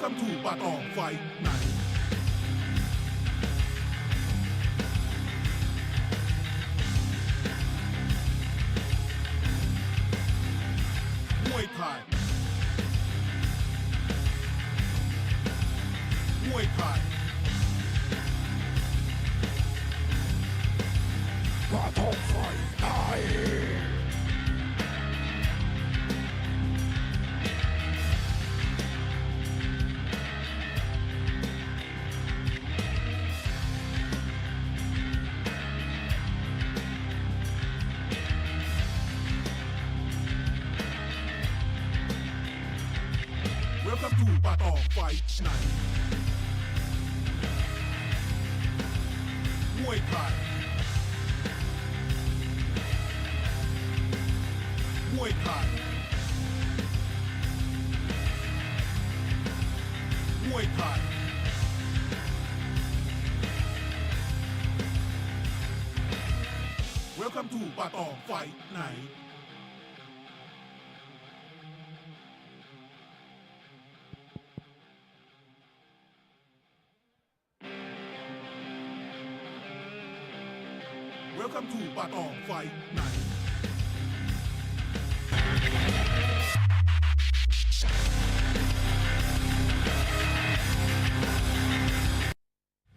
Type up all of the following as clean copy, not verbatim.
Welcome to Patong Fight Night. Muay Thai. Muay Thai. Patong Fight Night. Welcome to Patong Fight Night. Muay Thai. Muay Thai. Muay Thai. Welcome to Patong Fight Night. Welcome to Patong Fight Night.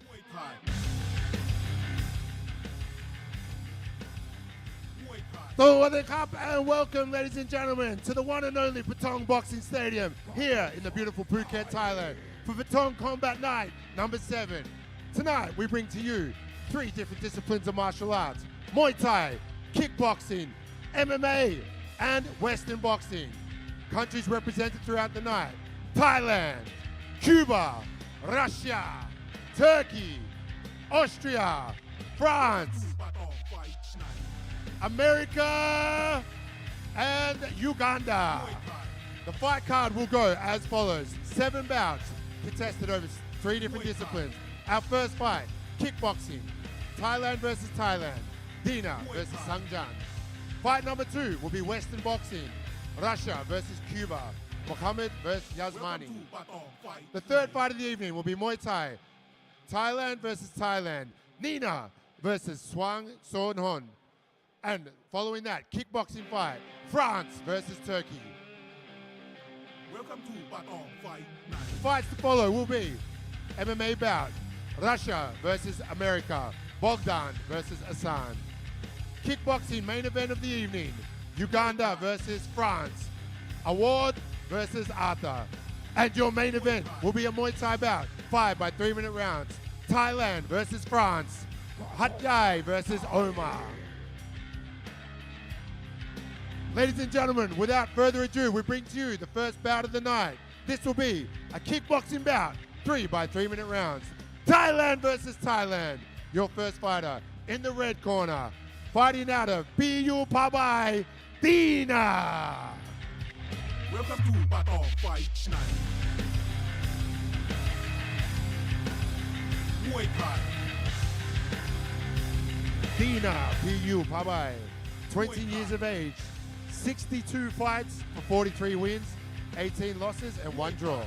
Muay Thai. Muay Thai. Sawadee and welcome, ladies and gentlemen, to the one and only Patong Boxing Stadium here in the beautiful Phuket, Thailand, for Patong Combat Night number 7. Tonight, we bring to you 3 different disciplines of martial arts: Muay Thai, Kickboxing, MMA, and Western Boxing. Countries represented throughout the night: Thailand, Cuba, Russia, Turkey, Austria, France, Patong Fight Night. America, and Uganda. Muay Thai. The fight card will go as follows: 7 bouts contested over 3 different disciplines. Our first fight, Kickboxing, Thailand versus Thailand, Dina versus Sangjan. Fight number 2 will be Western Boxing, Russia versus Cuba, Mohammed versus Welcome Yasmani. to Patong Fight The third Night. fight of the evening will be Muay Thai, Thailand versus Thailand, Nina versus Swang Sonhon. And following that, kickboxing fight, France versus Turkey. Welcome to Patong Fight Night. Fights to follow will be MMA bout, Russia versus America, Bogdan versus Asan. Kickboxing main event of the evening, Uganda versus France, Award versus Arthur. And your main event will be a Muay Thai bout, 5 by 3-minute rounds, Thailand versus France, Hatyai versus Omar. Ladies and gentlemen, without further ado, we bring to you the first bout of the night. This will be a kickboxing bout, 3 by 3-minute rounds. Thailand versus Thailand. Your first fighter in the red corner, fighting out of BU Pabai, Dina. Welcome to Patong Fight Night. Muay Thai. Dina BU Pabai, 20 years of age, 62 fights for 43 wins, 18 losses and 1 draw.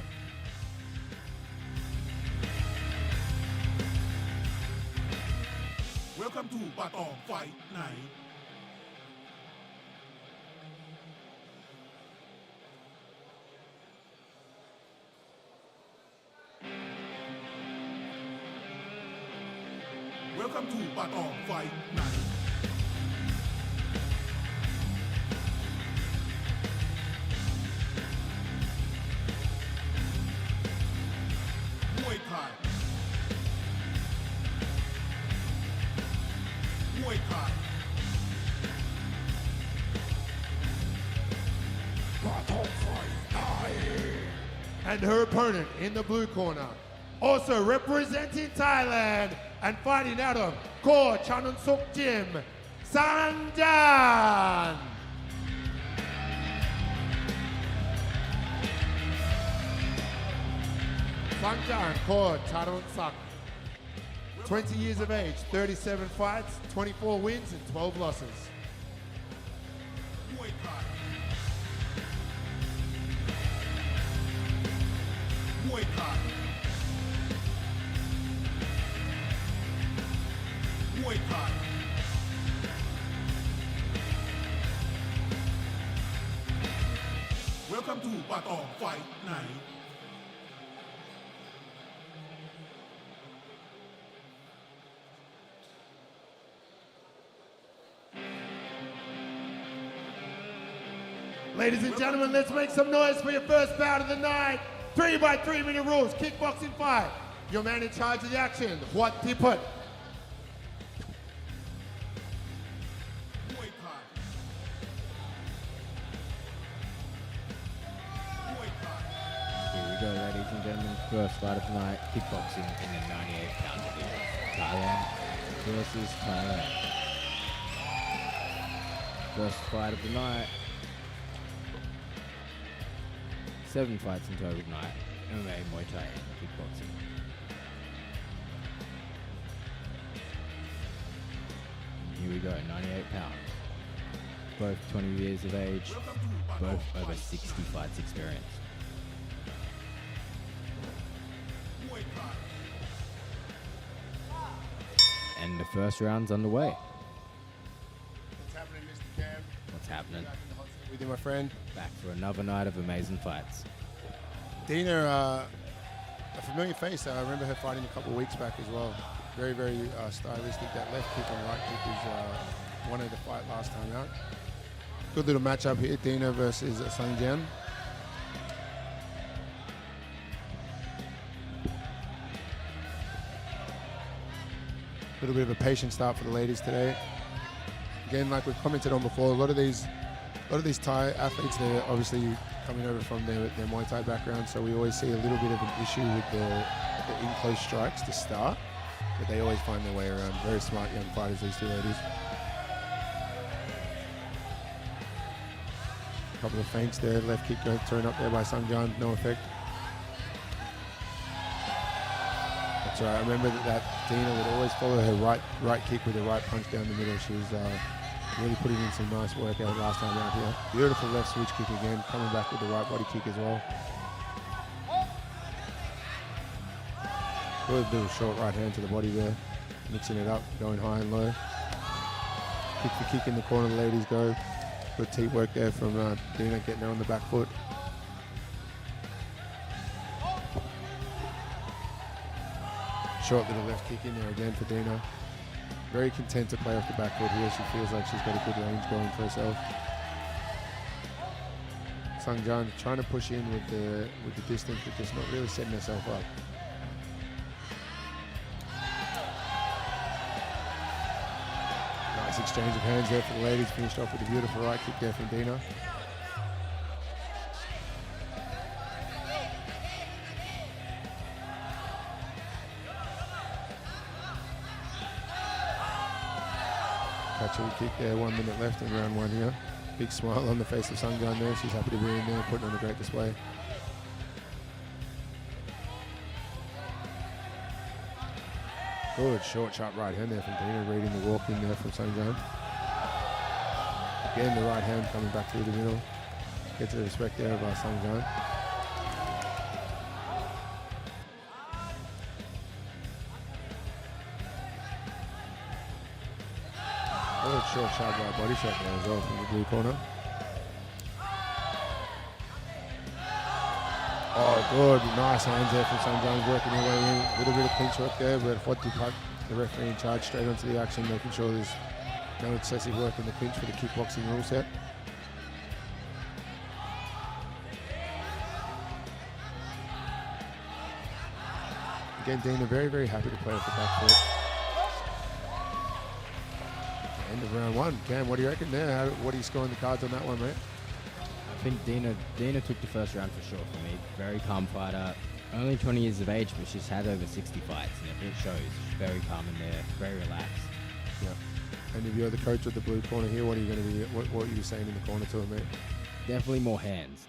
Welcome to Patong Fight Night. Welcome to Patong Fight Night. Muay Thai. Muay Thai. Patong Fight Night. And her opponent in the blue corner, also representing Thailand and fighting out of Ko Chanun Suk Gym, Sangjan. Sangjan Ko Chanun Sak, 20 years of age, 37 fights, 24 wins and 12 losses. Muay Thai. Muay Thai. Muay Thai. Welcome to Patong Fight Night. Ladies and gentlemen, let's make some noise for your first bout of the night. 3x3 minute rules, kickboxing fight. Your man in charge of the action, What Tiput. Muay Thai. Muay Thai. Here we go, ladies and gentlemen. First fight of the night, kickboxing in the 98-pound division. Thailand versus Thailand. First fight of the night. 7 fights in total tonight. MMA, Muay Thai, and kickboxing. Here we go, 98 pounds. Both 20 years of age, both over 60 fights experience. Muay Thai. And the first round's underway. What's happening, Mr. Cam? What's happening? Back in the hot seat with you, my friend. Back for another night of amazing fights. Dina, a familiar face. I remember her fighting a couple of weeks back as well. Very, very stylistic. That left kick and right kick is one of the fight last time out. Good little matchup here, Dina versus Sung Jian. A little bit of a patient start for the ladies today. Again, like we've commented on before, a lot of these Thai athletes, they're obviously coming over from their Muay Thai background, so we always see a little bit of an issue with the in-close strikes to start, but they always find their way around. Very smart young fighters, these two ladies. A couple of feints there, left kick thrown up there by Sung Jian, no effect. That's right, I remember that Dina would always follow her right kick with a right punch down the middle. She was really putting in some nice work out last time out here. Beautiful left switch kick again, coming back with the right body kick as well. Good little short right hand to the body there, mixing it up, going high and low. Kick for kick in the corner, the ladies go. Good team work there from Dina, getting her on the back foot. Short little left kick in there again for Dina. Very content to play off the back foot here. She feels like she's got a good range going for herself. Sung Jian trying to push in with the distance, but just not really setting herself up. Nice exchange of hands there for the ladies. Finished off with a beautiful right kick there from Dina. Catch kick there, 1 minute left in round one here. Big smile on the face of Sung Jian there. She's happy to be in there, putting on a great display. Good short, sharp right hand there from Dina, reading the walk in there from Sung Jian. Again, the right hand coming back through the middle. Gets the respect there by Sung Jian. Good short, sharp right body shot there as well from the blue corner. Oh, good. Nice hands there from Sung Jian, working her way in. A little bit of clinch work there, but what did the referee in charge straight onto the action, making sure there's no excessive work in the clinch for the kickboxing rule set. Again, Dina very, very happy to play off the back foot. End of round one. Cam, what do you reckon there? What are you scoring the cards on that one, mate? I think Dina took the first round for sure for me. Very calm fighter. Only 20 years of age, but she's had over 60 fights, and it shows. She's very calm in there, very relaxed. Yeah. And if you're the coach of the blue corner here, what are you going to be? What are you saying in the corner to her, mate? Definitely more hands.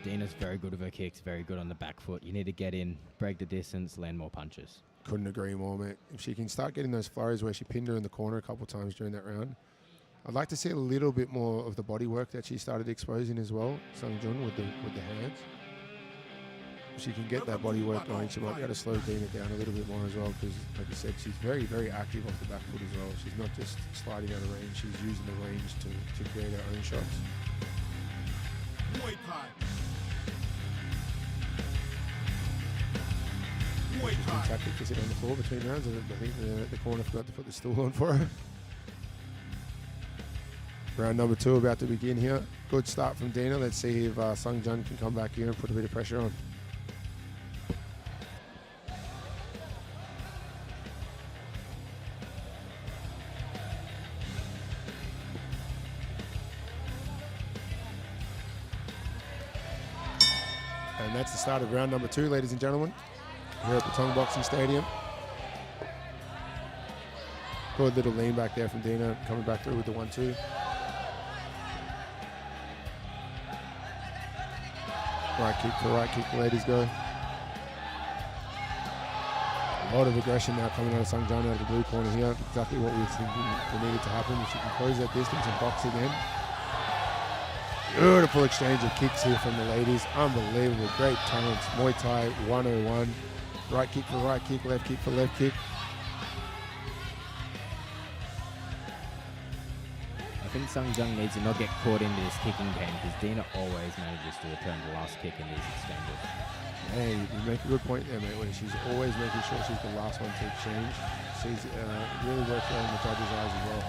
Dina's very good with her kicks, very good on the back foot. You need to get in, break the distance, land more punches. Couldn't agree more, mate. If she can start getting those flurries where she pinned her in the corner a couple of times during that round, I'd like to see a little bit more of the body work that she started exposing as well, Sung Jian, with the hands. if she can get that body work going, she might be able to slow Dina down a little bit more as well, because like I said, she's very, very active off the back foot as well. She's not just sliding out of range, she's using the range to create her own shots. Muay Thai. Muay Thai. Tactic to sit on the floor between rounds. I think the corner forgot to put the stool on for her. Round number 2 about to begin here. Good start from Dina. Let's see if Sung Jun can come back here and put a bit of pressure on. And that's the start of round number 2, ladies and gentlemen, here at Patong Boxing Stadium. Good little lean back there from Dina, coming back through with the 1-2. Right kick for right kick, the ladies go. A lot of aggression now coming out of Sung Jun out of the blue corner here. Exactly what we were thinking needed to happen. If she can close that distance and box again. Beautiful exchange of kicks here from the ladies. Unbelievable, great talents. Muay Thai 101. Right kick for right kick, left kick for left kick. I think Sung Jung needs to not get caught into this kicking game, because Dina always manages to return the last kick in these exchanges. Hey, you make a good point there, mate, when she's always making sure she's the last one to exchange. She's really worked well in the judges' eyes as well.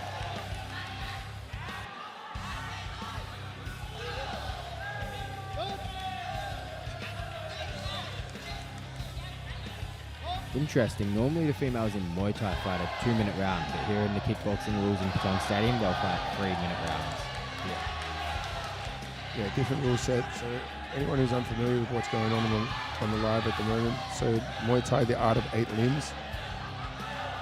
Interesting, normally the females in Muay Thai fight a 2-minute round, but here in the kickboxing rules in Patong Stadium, they'll fight 3-minute rounds. Yeah, different rule set. So anyone who's unfamiliar with what's going on the live at the moment, so Muay Thai, the art of 8 limbs.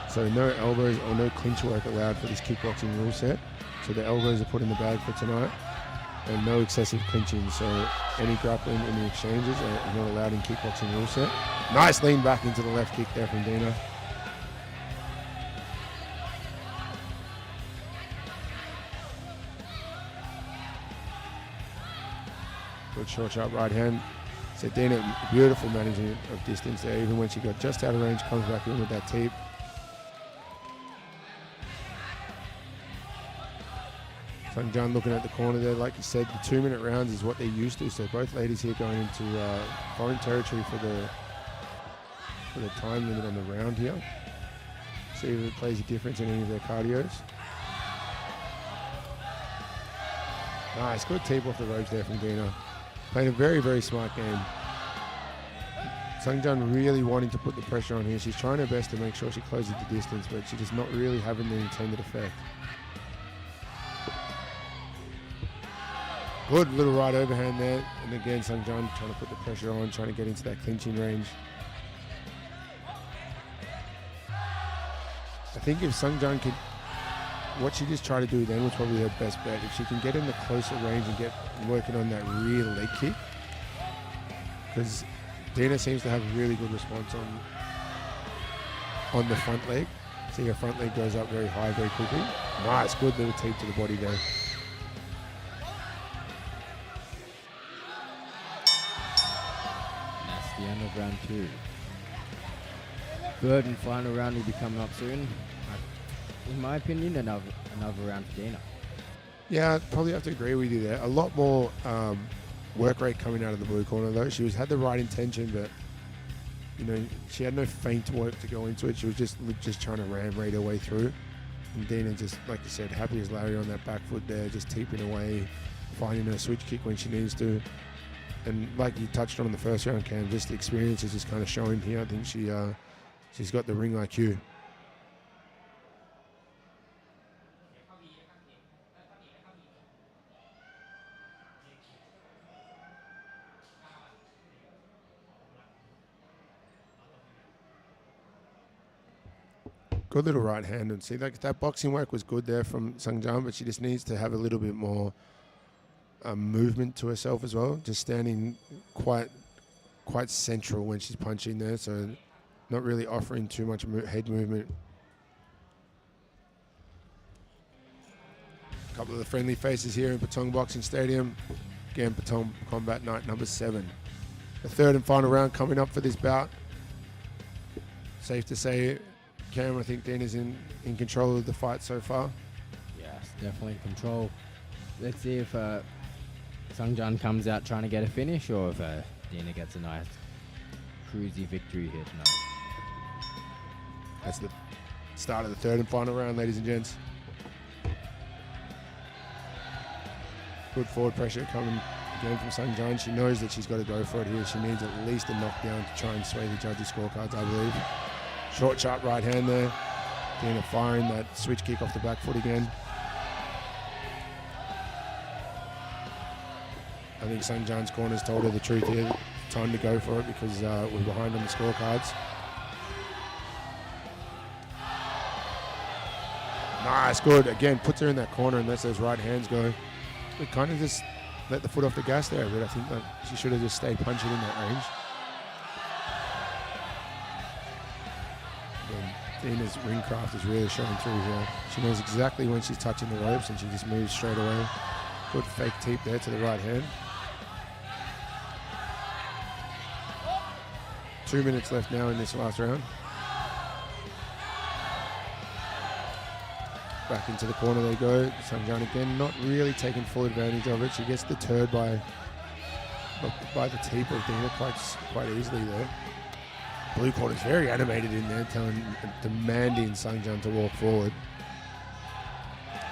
So no elbows or no clinch work allowed for this kickboxing rule set. So the elbows are put in the bag for tonight, and no excessive clinching. So any grappling in the exchanges are not allowed in kickboxing rule set. Nice lean back into the left kick there from Dina. Good short sharp right hand. So Dina, beautiful management of distance there. Even when she got just out of range, comes back in with that teep. Sung Jun looking at the corner there. Like you said, the 2-minute rounds is what they're used to. So both ladies here going into foreign territory for the time limit on the round here. See if it plays a difference in any of their cardios. Nice, good teep off the ropes there from Dina. Playing a very, very smart game. Sung Jun really wanting to put the pressure on here. She's trying her best to make sure she closes the distance, but she's just not really having the intended effect. Good little right overhand there. And again, Sung Jun trying to put the pressure on, trying to get into that clinching range. I think if Sung Jun could, what she just tried to do then was probably her best bet. If she can get in the closer range and get working on that rear leg kick, because Dina seems to have a really good response on the front leg. See, her front leg goes up very high very quickly. Nice, good little teep to the body there. And that's the end of round 2. Third and final round will be coming up soon. In my opinion, another round for Dina. Yeah, I'd probably have to agree with you there. A lot more work rate coming out of the blue corner though. She had the right intention, but you know, she had no feint work to go into it. She was just trying to ram rate her way through. And Dina just, like you said, happy as Larry on that back foot there, just teeping away, finding her switch kick when she needs to. And like you touched on in the first round, Cam, just the experience is just kind of showing here. I think she's got the ring IQ. Good little right hand, and see that boxing work was good there from Sung Jun, but she just needs to have a little bit more movement to herself as well. Just standing quite central when she's punching there, so not really offering too much head movement. A couple of the friendly faces here in Patong Boxing Stadium. Again, Patong Combat Night number 7. The third and final round coming up for this bout. Safe to say, Cam, I think Dina's in control of the fight so far. Yes, definitely in control. Let's see if Sungjan comes out trying to get a finish or if Dina gets a nice cruisy victory here tonight. That's the start of the third and final round, ladies and gents. Good forward pressure coming again from Sungjan. She knows that she's got to go for it here. She needs at least a knockdown to try and sway the judges' scorecards, I believe. Short, sharp right hand there. Dina firing that switch kick off the back foot again. I think Sungjan's corner's told her the truth here. Time to go for it because we're behind on the scorecards. Nice, good. Again, puts her in that corner and lets those right hands go. It kind of just let the foot off the gas there, but I think that she should have just stayed punching in that range. Dina's ring craft is really showing through here. She knows exactly when she's touching the ropes and she just moves straight away. Good fake teep there to the right hand. 2 minutes left now in this last round. Back into the corner they go. Sungjan again not really taking full advantage of it. She gets deterred by the teep of Dina quite easily there. Blue corner's very animated in there, demanding Sungjan to walk forward.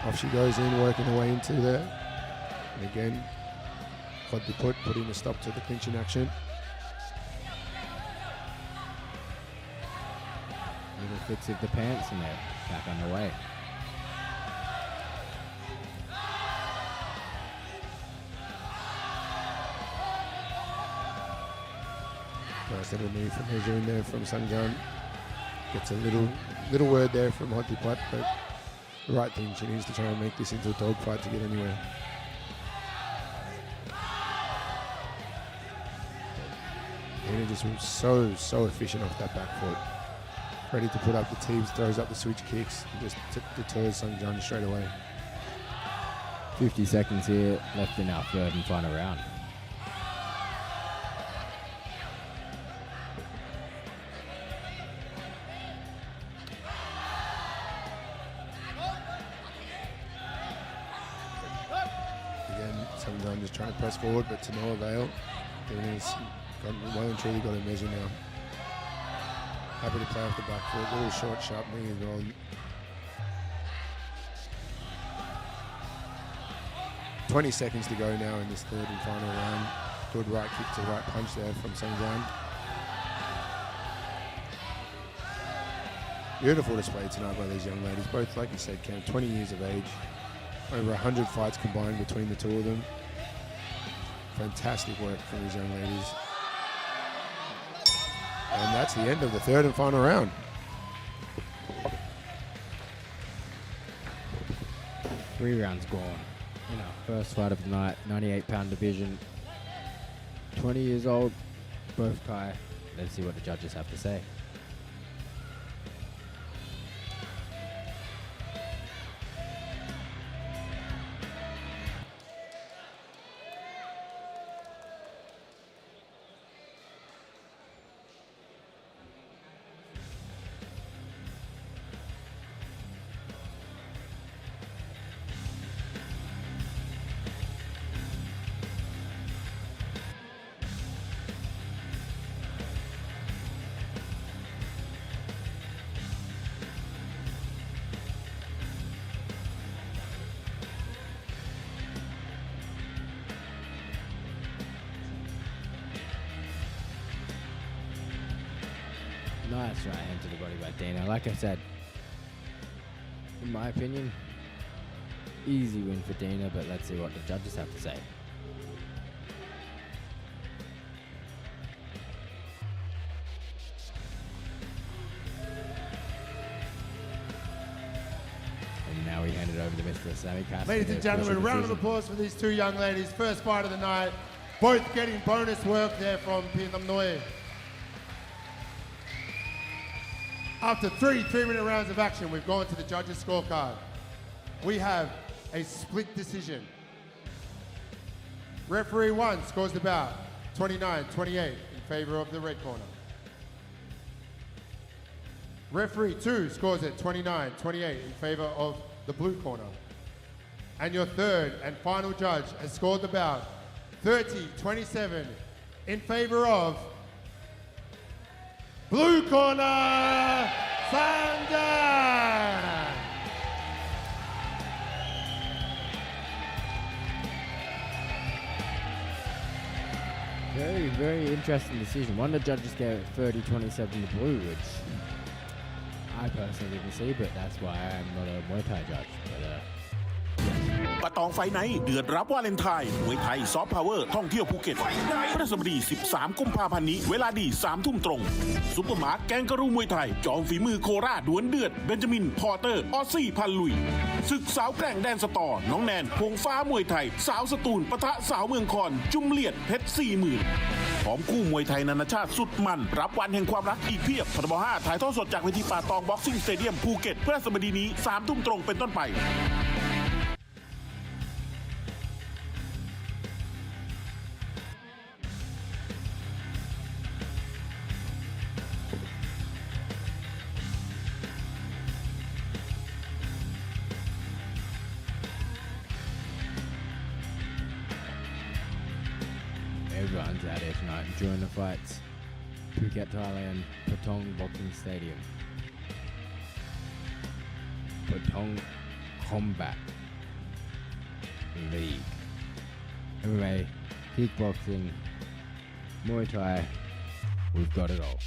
Off she goes in, working her way into there. And again, putting a stop to the clinching action. Little fix of the pants and they're back on the way. Nice little knee for measuring there from Sungjan. Gets a little word there from Hotiput, but the right thing, she needs to try and make this into a dogfight to get anywhere. Dina just was so efficient off that back foot. Ready to put up the teeps, throws up the switch kicks, and just deters Sungjan straight away. 50 seconds here left in our third and final round. Sungjan just trying to press forward, but to no avail. Dina's well and truly got a measure now. Happy to play off the back foot, little short, sharp knee as well. 20 seconds to go now in this third and final round. Good right kick to right punch there from Sungjan. Beautiful display tonight by these young ladies. Both, like you said, Cam, 20 years of age. Over 100 fights combined between the two of them. Fantastic work from these young ladies. And that's the end of the third and final round. Three rounds gone. You know, first fight of the night, 98-pound division. 20 years old, both Kai. Let's see what the judges have to say. Nice right hand to the body by Dina. Like I said, in my opinion, easy win for Dina, but let's see what the judges have to say. And now we hand it over to Mr. Sammy Castro. Ladies and gentlemen, round of applause for these two young ladies. First fight of the night. Both getting bonus work there from Pienam Noi. After three 3-minute rounds of action, we've gone to the judges' scorecard. We have a split decision. Referee 1 scores the bout 29-28 in favor of the red corner. Referee 2 scores it 29-28 in favor of the blue corner. And your third and final judge has scored the bout 30-27 in favor of blue corner, Sander! Very, very interesting decision. One of the judges gave it 30-27 to blue, which I personally didn't see, but that's why I'm not a Muay Thai judge. But, ปะตองไฟไนท์เดือดรับวาเลนไทน์มวยไทยซอฟต์พาวเวอร์ท่องเที่ยวภูเก็ตพฤหัสบดี13กุมภาพันธ์นี้เวลาดี3 ทุ่มตรงซุปเปอร์มาร์ทแกงกะรูมวยไทยจอมฝีมือโคราชดวลเดือดเบนจามินพอร์เตอร์ออสซี่พันลุยศึกสาวแกร่งแดนสตอน้องแนนพงฟ้ามวยไทยสาวสตูลปะทะสาวเมืองคอนจุมเลียดเพชร 40,000 พร้อมคู่มวยไทยนานาชาติสุดมันรับวันแห่งความรักอีกเพียบพทบ5ถ่ายทอดสดจากเวทีป่าตองบ็อกซิ่งสเตเดียมภูเก็ตพฤหัสบดีนี้3 ทุ่มตรงเป็นต้นไปeveryone's out here tonight enjoying the fights. Phuket, Thailand, Patong Boxing Stadium. Patong Combat League. MMA, kickboxing, Muay Thai, we've got it all.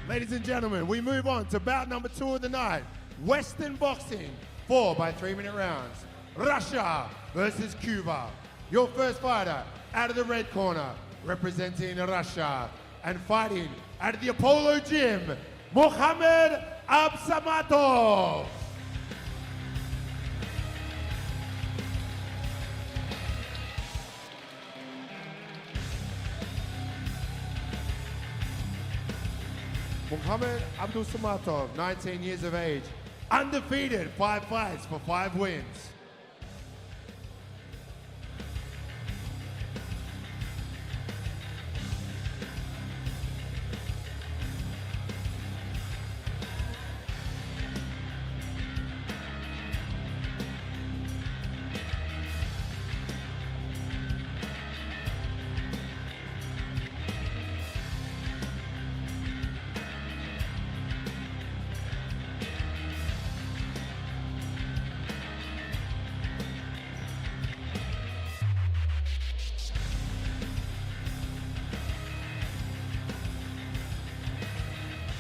Ladies and gentlemen, we move on to bout number 2 of the night. Western boxing, 4 by 3-minute rounds. Russia versus Cuba. Your first fighter out of the red corner, representing Russia, and fighting out of the Apollo Gym, Mohammed Absamatov. Mohammed Abdul Samatov, 19 years of age, undefeated, 5 fights for 5 wins.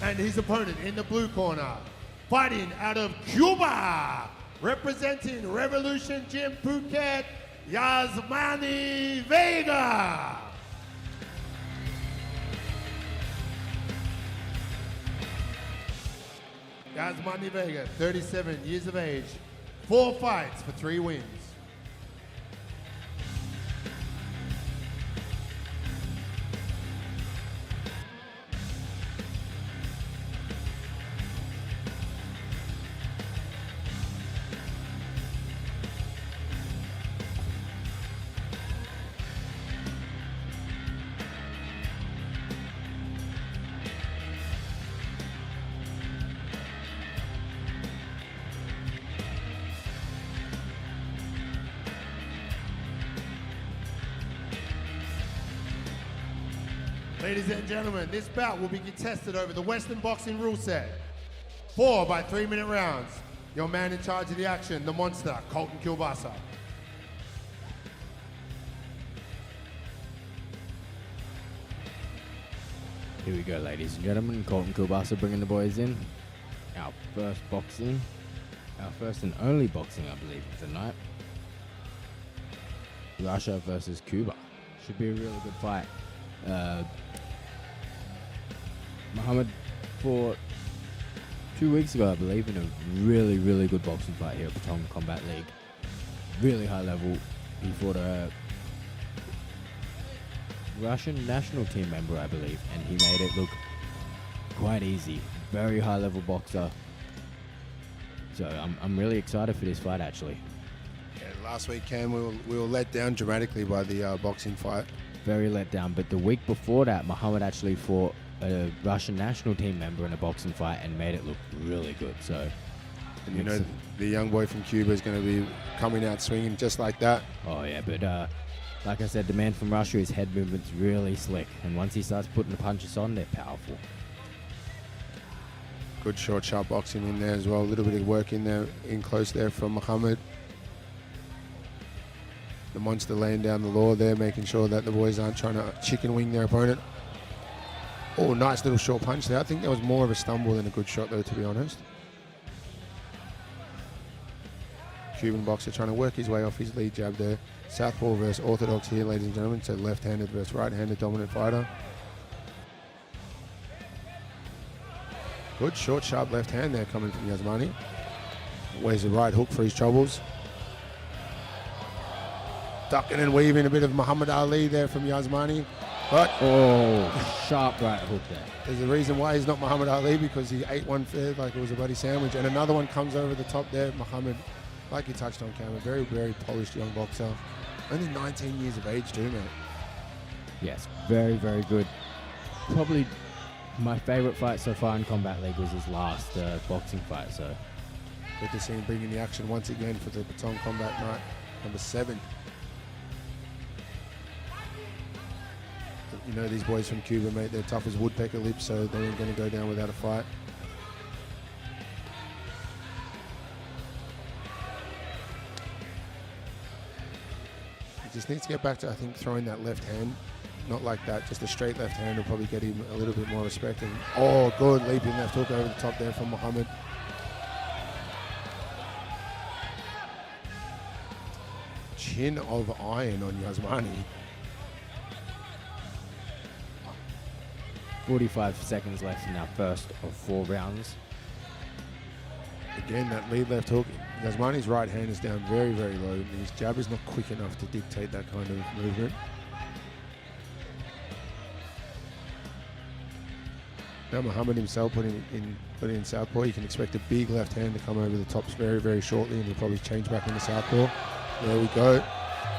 And his opponent in the blue corner, fighting out of Cuba, representing Revolution Gym Phuket, Yasmani Vega. Yasmani Vega, 37 years of age, 4 fights for 3 wins. Ladies and gentlemen, this bout will be contested over the Western boxing rule set. 4 by 3-minute rounds. Your man in charge of the action, the monster, Colton Kilbasa. Here we go, ladies and gentlemen. Colton Kilbasa bringing the boys in. Our first and only boxing, I believe, of the night. Russia versus Cuba. Should be a really good fight. Muhammad fought 2 weeks ago, I believe, in a really, really good boxing fight here at Patong Combat League. Really high level. He fought a Russian national team member, I believe, and he made it look quite easy. Very high level boxer. So I'm really excited for this fight, actually. Yeah, last week, Cam, we were let down dramatically by the boxing fight. Very let down. But the week before that, Muhammad actually fought a Russian national team member in a boxing fight and made it look really good. So, and you know, the young boy from Cuba is going to be coming out swinging just like that. Oh yeah, but like I said, the man from Russia, his head movement's really slick, and once he starts putting the punches on, they're powerful. Good short, sharp boxing in there as well. A little bit of work in there, in close there from Muhammad. The monster laying down the law there, making sure that the boys aren't trying to chicken wing their opponent. Oh, nice little short punch there. I think that was more of a stumble than a good shot, though, to be honest. Cuban boxer trying to work his way off his lead jab there. Southpaw versus orthodox here, ladies and gentlemen. So left-handed versus right-handed dominant fighter. Good short, sharp left hand there coming from Yasmani. Wears the right hook for his troubles. Ducking and weaving a bit of Muhammad Ali there from Yasmani. But sharp right hook there. There's a reason why he's not Muhammad Ali, because he ate one fair like it was a bloody sandwich. And another one comes over the top there. Muhammad, like you touched on, Cam, a very, very polished young boxer. Only 19 years of age too, man. Yes, very, very good. Probably my favorite fight so far in Combat League was his last boxing fight. So good to see him bringing the action once again for the Patong Combat Night number 7. You know, these boys from Cuba, mate, they're tough as woodpecker lips, so they ain't going to go down without a fight. He just needs to get back to, I think, throwing that left hand. Not like that, just a straight left hand will probably get him a little bit more respect. And, oh, good leaping left hook over the top there from Muhammad. Chin of iron on Yasmani. 45 seconds left in our first of 4 rounds. Again, that lead left hook. Yasmani's right hand is down very, very low. His jab is not quick enough to dictate that kind of movement. Now Muhammad himself put in southpaw. You can expect a big left hand to come over the tops very, very shortly, and he'll probably change back into southpaw. There we go.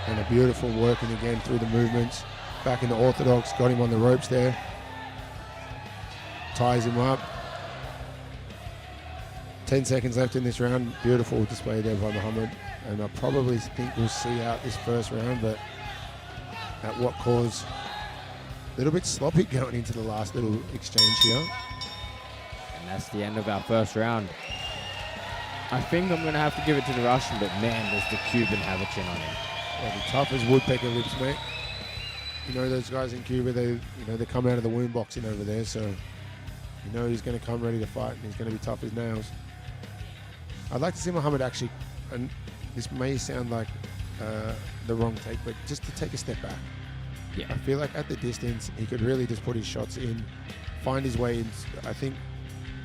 And a beautiful working again through the movements. Back into orthodox. Got him on the ropes there. Ties him up. 10 seconds left in this round. Beautiful display there by Muhammad. And I probably think we'll see out this first round, but at what cause? A little bit sloppy going into the last little exchange here. And that's the end of our first round. I think I'm going to have to give it to the Russian, but man, does the Cuban have a chin on him. Yeah, the tough as woodpecker lips, mate. You know those guys in Cuba, they come out of the wound boxing over there, so you know he's going to come ready to fight, and he's going to be tough as nails. I'd like to see Muhammad actually, and this may sound like the wrong take, but just to take a step back. Yeah. I feel like at the distance, he could really just put his shots in, find his way in. I think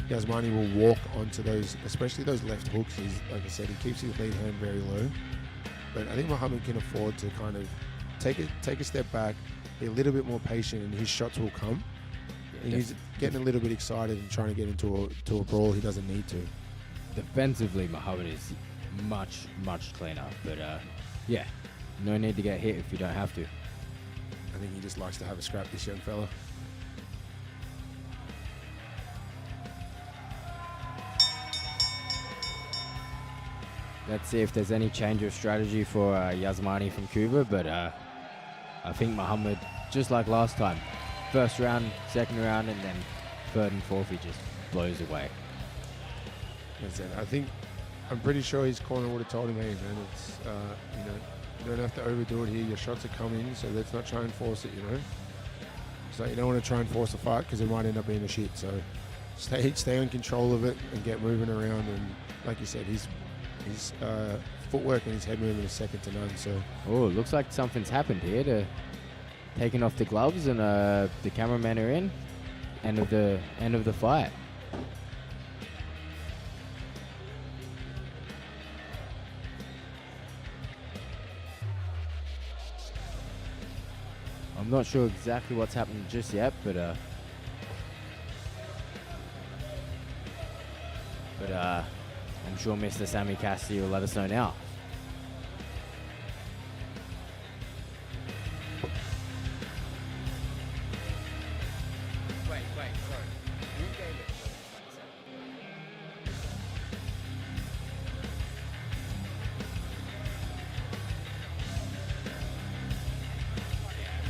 Yasmani will walk onto those, especially those left hooks. Like I said, he keeps his lead hand very low. But I think Muhammad can afford to kind of take a step back, be a little bit more patient, and his shots will come. And he's getting a little bit excited and trying to get into a brawl he doesn't need to. Defensively, Muhammad is much, much cleaner. But yeah, no need to get hit if you don't have to. I think he just likes to have a scrap, this young fella. Let's see if there's any change of strategy for Yasmani from Cuba, but I think Muhammad, just like last time, first round, second round, and then third and fourth he just blows away. That's it. I think I'm pretty sure his corner would have told him, hey man, it's you don't have to overdo it here. Your shots are coming, so let's not try and force it. So you don't want to try and force a fight because it might end up being a shit. So stay in control of it and get moving around. And like you said, his footwork and his head movement is second to none. So Oh, it looks like something's happened here. Taking off the gloves and the cameramen are in. End of the fight. I'm not sure exactly what's happening just yet, but I'm sure Mr. Sammy Cassidy will let us know now. Wait, sorry. Who gave it 27?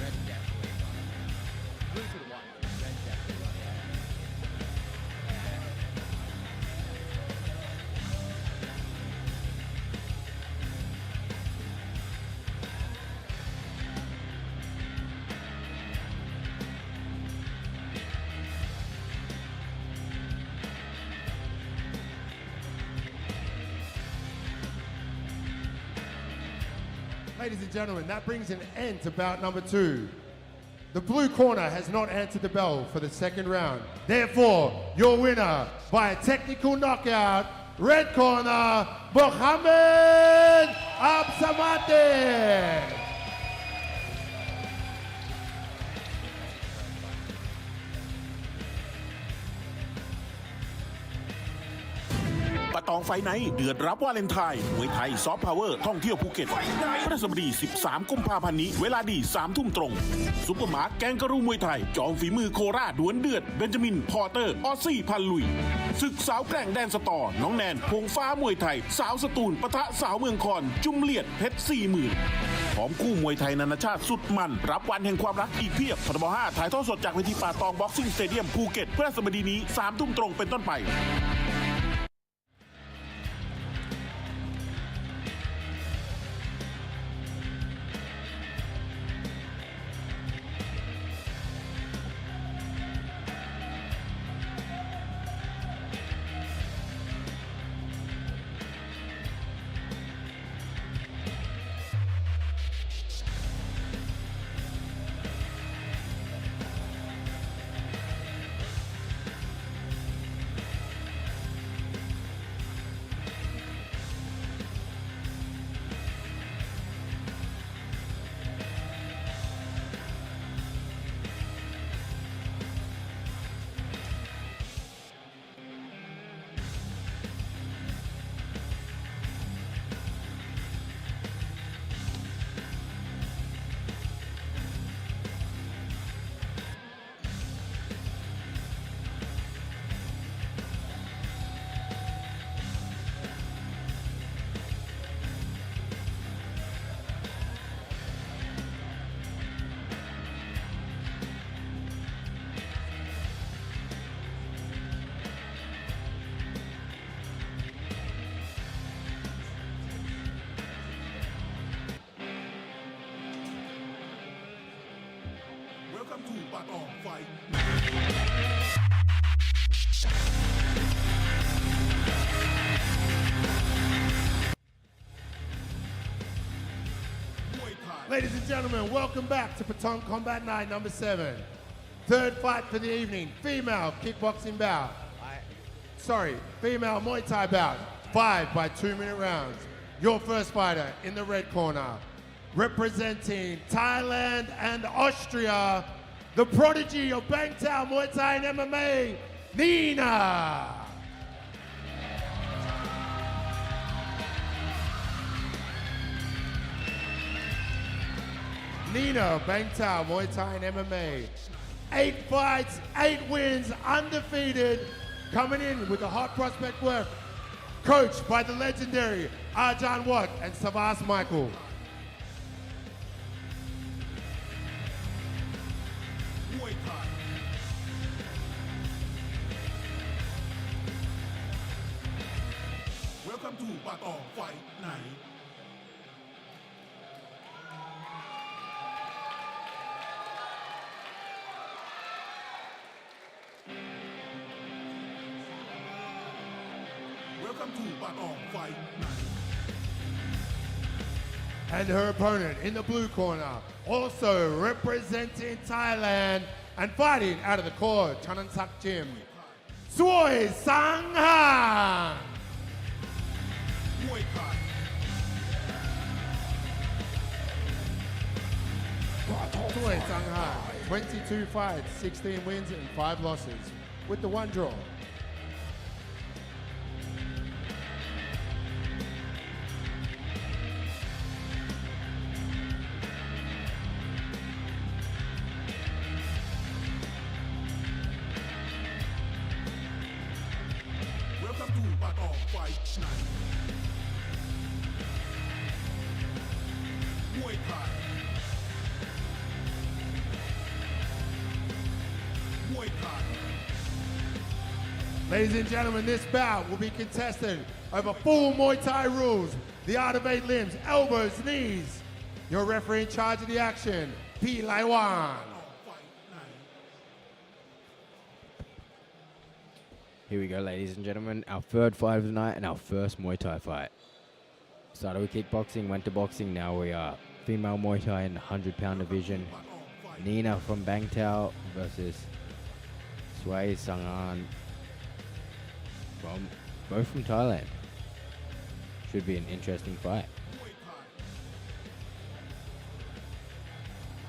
Red definitely won. Blue could have won. Red definitely won, yeah. Ladies and gentlemen, that brings an end to bout number 2. The blue corner has not answered the bell for the second round. Therefore, your winner by a technical knockout, red corner, Mohammed Absamate. ปะตองไฟไนท์เดือดรับวาเลนไทน์มวยไทยซอฟต์พาวเวอร์ท่องเที่ยวภูเก็ตพฤหัสบดี 13 กุมภาพันธ์นี้เวลาดี 3 ทุ่มตรงซุปเปอร์มาร์ทแกงกะรูมวยไทยจอมฝีมือโคราชดวลเดือดเบนจามินพอร์เตอร์ออสซี่พันลุยศึกสาวแกร่งแดนสตอน้องแนนพงฟ้ามวยไทยสาวสตูลปะทะสาวเมืองคอนจุ่มเลียดเพชร 40,000 พร้อมคู่มวยไทยนานาชาติสุดมันรับวันแห่งความรักอีกเพียบทบ5ถ่ายทอดสดจากเวทีป่าตองบ็อกซิ่งสเตเดียมภูเก็ตพฤหัสบดีนี้ 3 ทุ่มตรงเป็นต้นไปWelcome to Patong Fight. Ladies and gentlemen, welcome back to Patong Combat Night number 7. Third fight for the evening, female kickboxing bout. Female Muay Thai bout. 5 by 2-minute rounds. Your first fighter in the red corner, representing Thailand and Austria, the prodigy of Bangtao Muay Thai and MMA, Nina. Nina Bangtao Muay Thai and MMA. 8 fights, 8 wins, undefeated, coming in with a hot prospect work, coached by the legendary Arjan Watt and Savas Michael. Muay Thai. Welcome to Patong Fight Night. Welcome to Patong Fight Night. And her opponent in the blue corner, also representing Thailand and fighting out of the court, Chanansak Gym, Suoi Sangha. Muay Thai. Suoi Sangha, 22 fights, 16 wins and 5 losses, with the one draw. Welcome to Patong Fight Night. Muay Thai. Muay Thai. Ladies and gentlemen, this bout will be contested over full Muay Thai rules, the art of 8 limbs, elbows, knees. Your referee in charge of the action, P. Laiwan. Fight Night. Here we go, ladies and gentlemen. Our third fight of the night and our first Muay Thai fight. Started with kickboxing, went to boxing. Now we are female Muay Thai in the 100-pound division. Nina from Bangtao versus Sway Sangan both from Thailand. Should be an interesting fight.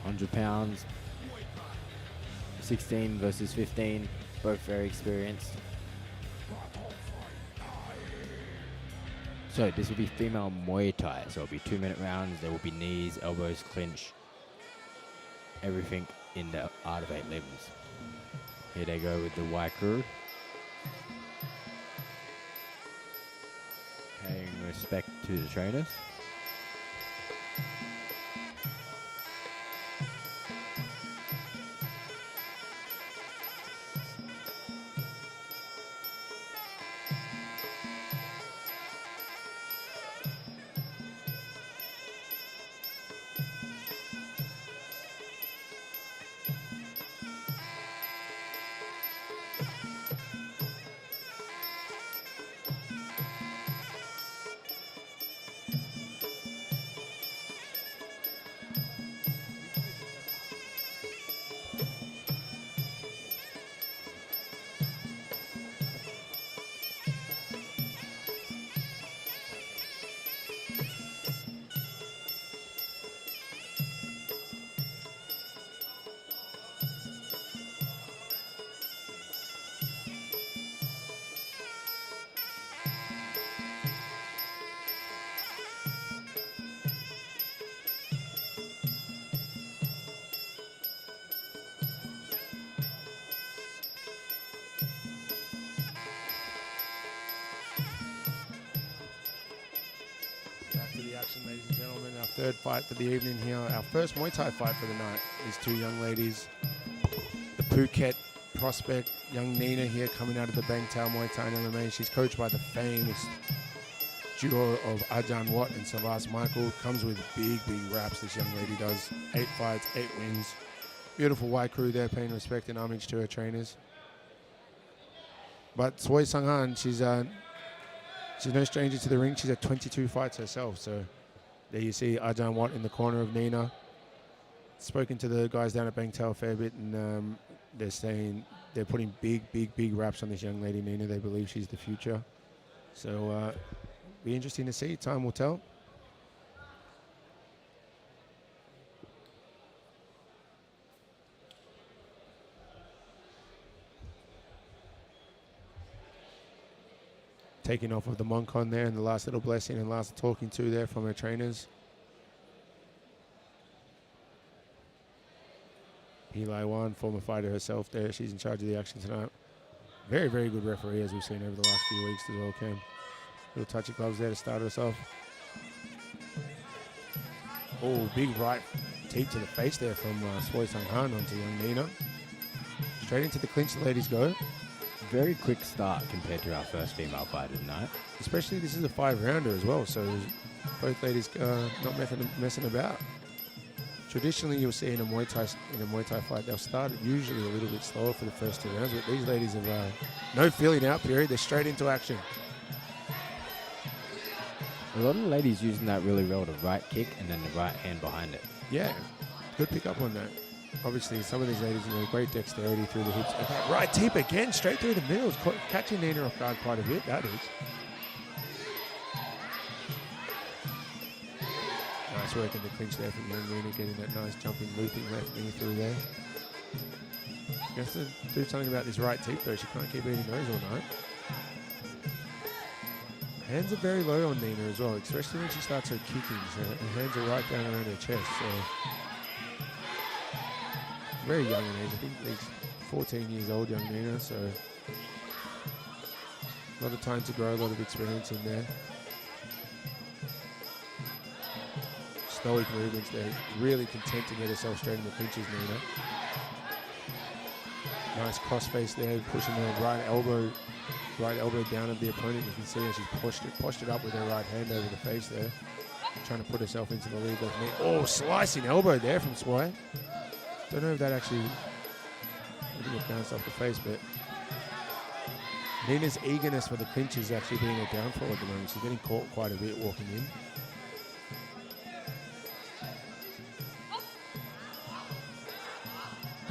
100 pounds, 16 versus 15, both very experienced. So this will be female Muay Thai, so it'll be 2-minute rounds. There will be knees, elbows, clinch, everything in the art of 8 limbs. Here they go with the Y crew. Paying respect to the trainers. Back to the action, ladies and gentlemen. Our third fight for the evening here. Our first Muay Thai fight for the night. These two young ladies. The Phuket prospect, young Nina here coming out of the Bangtao Muay Thai and MMA. She's coached by the famous duo of Ajahn Watt and Savas Michael. Comes with big, big raps, this young lady does. 8 fights, 8 wins. Beautiful white crew there paying respect and homage to her trainers. But Sway Sanghan, she's no stranger to the ring. She's had 22 fights herself. So there you see Ajahn Watt in the corner of Nina. Spoken to the guys down at Bangtao a fair bit, and they're saying they're putting big, big, big raps on this young lady, Nina. They believe she's the future. So be interesting to see. Time will tell. Taking off of the Moncon there, and the last little blessing and last talking to there from her trainers. Eli Wan, former fighter herself there. She's in charge of the action tonight. Very, very good referee, as we've seen over the last few weeks as well, Cam. Little touchy gloves there to start us off. Oh, big right teep to the face there from Sway Sanghan onto young Nina. Straight into the clinch the ladies go. Very quick start compared to our first female fight of the night. especially this is a 5-rounder as well, so both ladies not messing about. Traditionally, you'll see in a Muay Thai fight, they'll start usually a little bit slower for the first 2 rounds, but these ladies have no feeling out period. They're straight into action. A lot of the ladies using that really well, the right kick and then the right hand behind it. Yeah, good pick up on that. Obviously, some of these ladies, great dexterity through the hips. And that right tip again, straight through the middle. It's catching Nina off guard quite a bit, that is. Nice work in the clinch there from young Nina, getting that nice jumping, looping left knee through there. She has to do something about this right tip though. She can't keep eating those all night. Hands are very low on Nina as well, especially when she starts her kicking. So her hands are right down around her chest. So very young in age. I think she's 14 years old, young Nina. So a lot of time to grow, a lot of experience in there. Stoic movements there, really content to get herself straight in the clinches, Nina. Nice crossface there, pushing her right elbow down at the opponent. You can see how she's pushed it up with her right hand over the face there, trying to put herself into the lead left knee. Oh, slicing elbow there from Sway. Don't know if that actually get bounced off the face, but Nina's eagerness for the clinch is actually being a downfall at the moment. She's getting caught quite a bit walking in.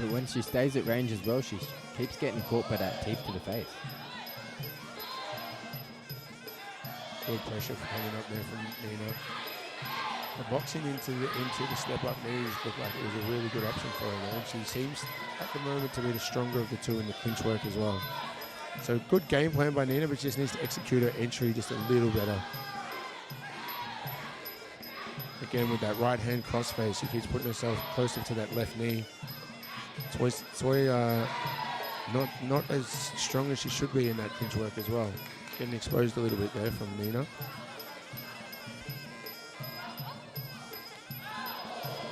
But when she stays at range as well, she keeps getting caught by that teep to the face. Good pressure coming up there from Nina. The boxing into the step-up knees looked like it was a really good option for her there. And she seems at the moment to be the stronger of the two in the clinch work as well. So good game plan by Nina, but she just needs to execute her entry just a little better. Again with that right hand crossface, she keeps putting herself closer to that left knee. Soy not as strong as she should be in that clinch work as well. Getting exposed a little bit there from Nina.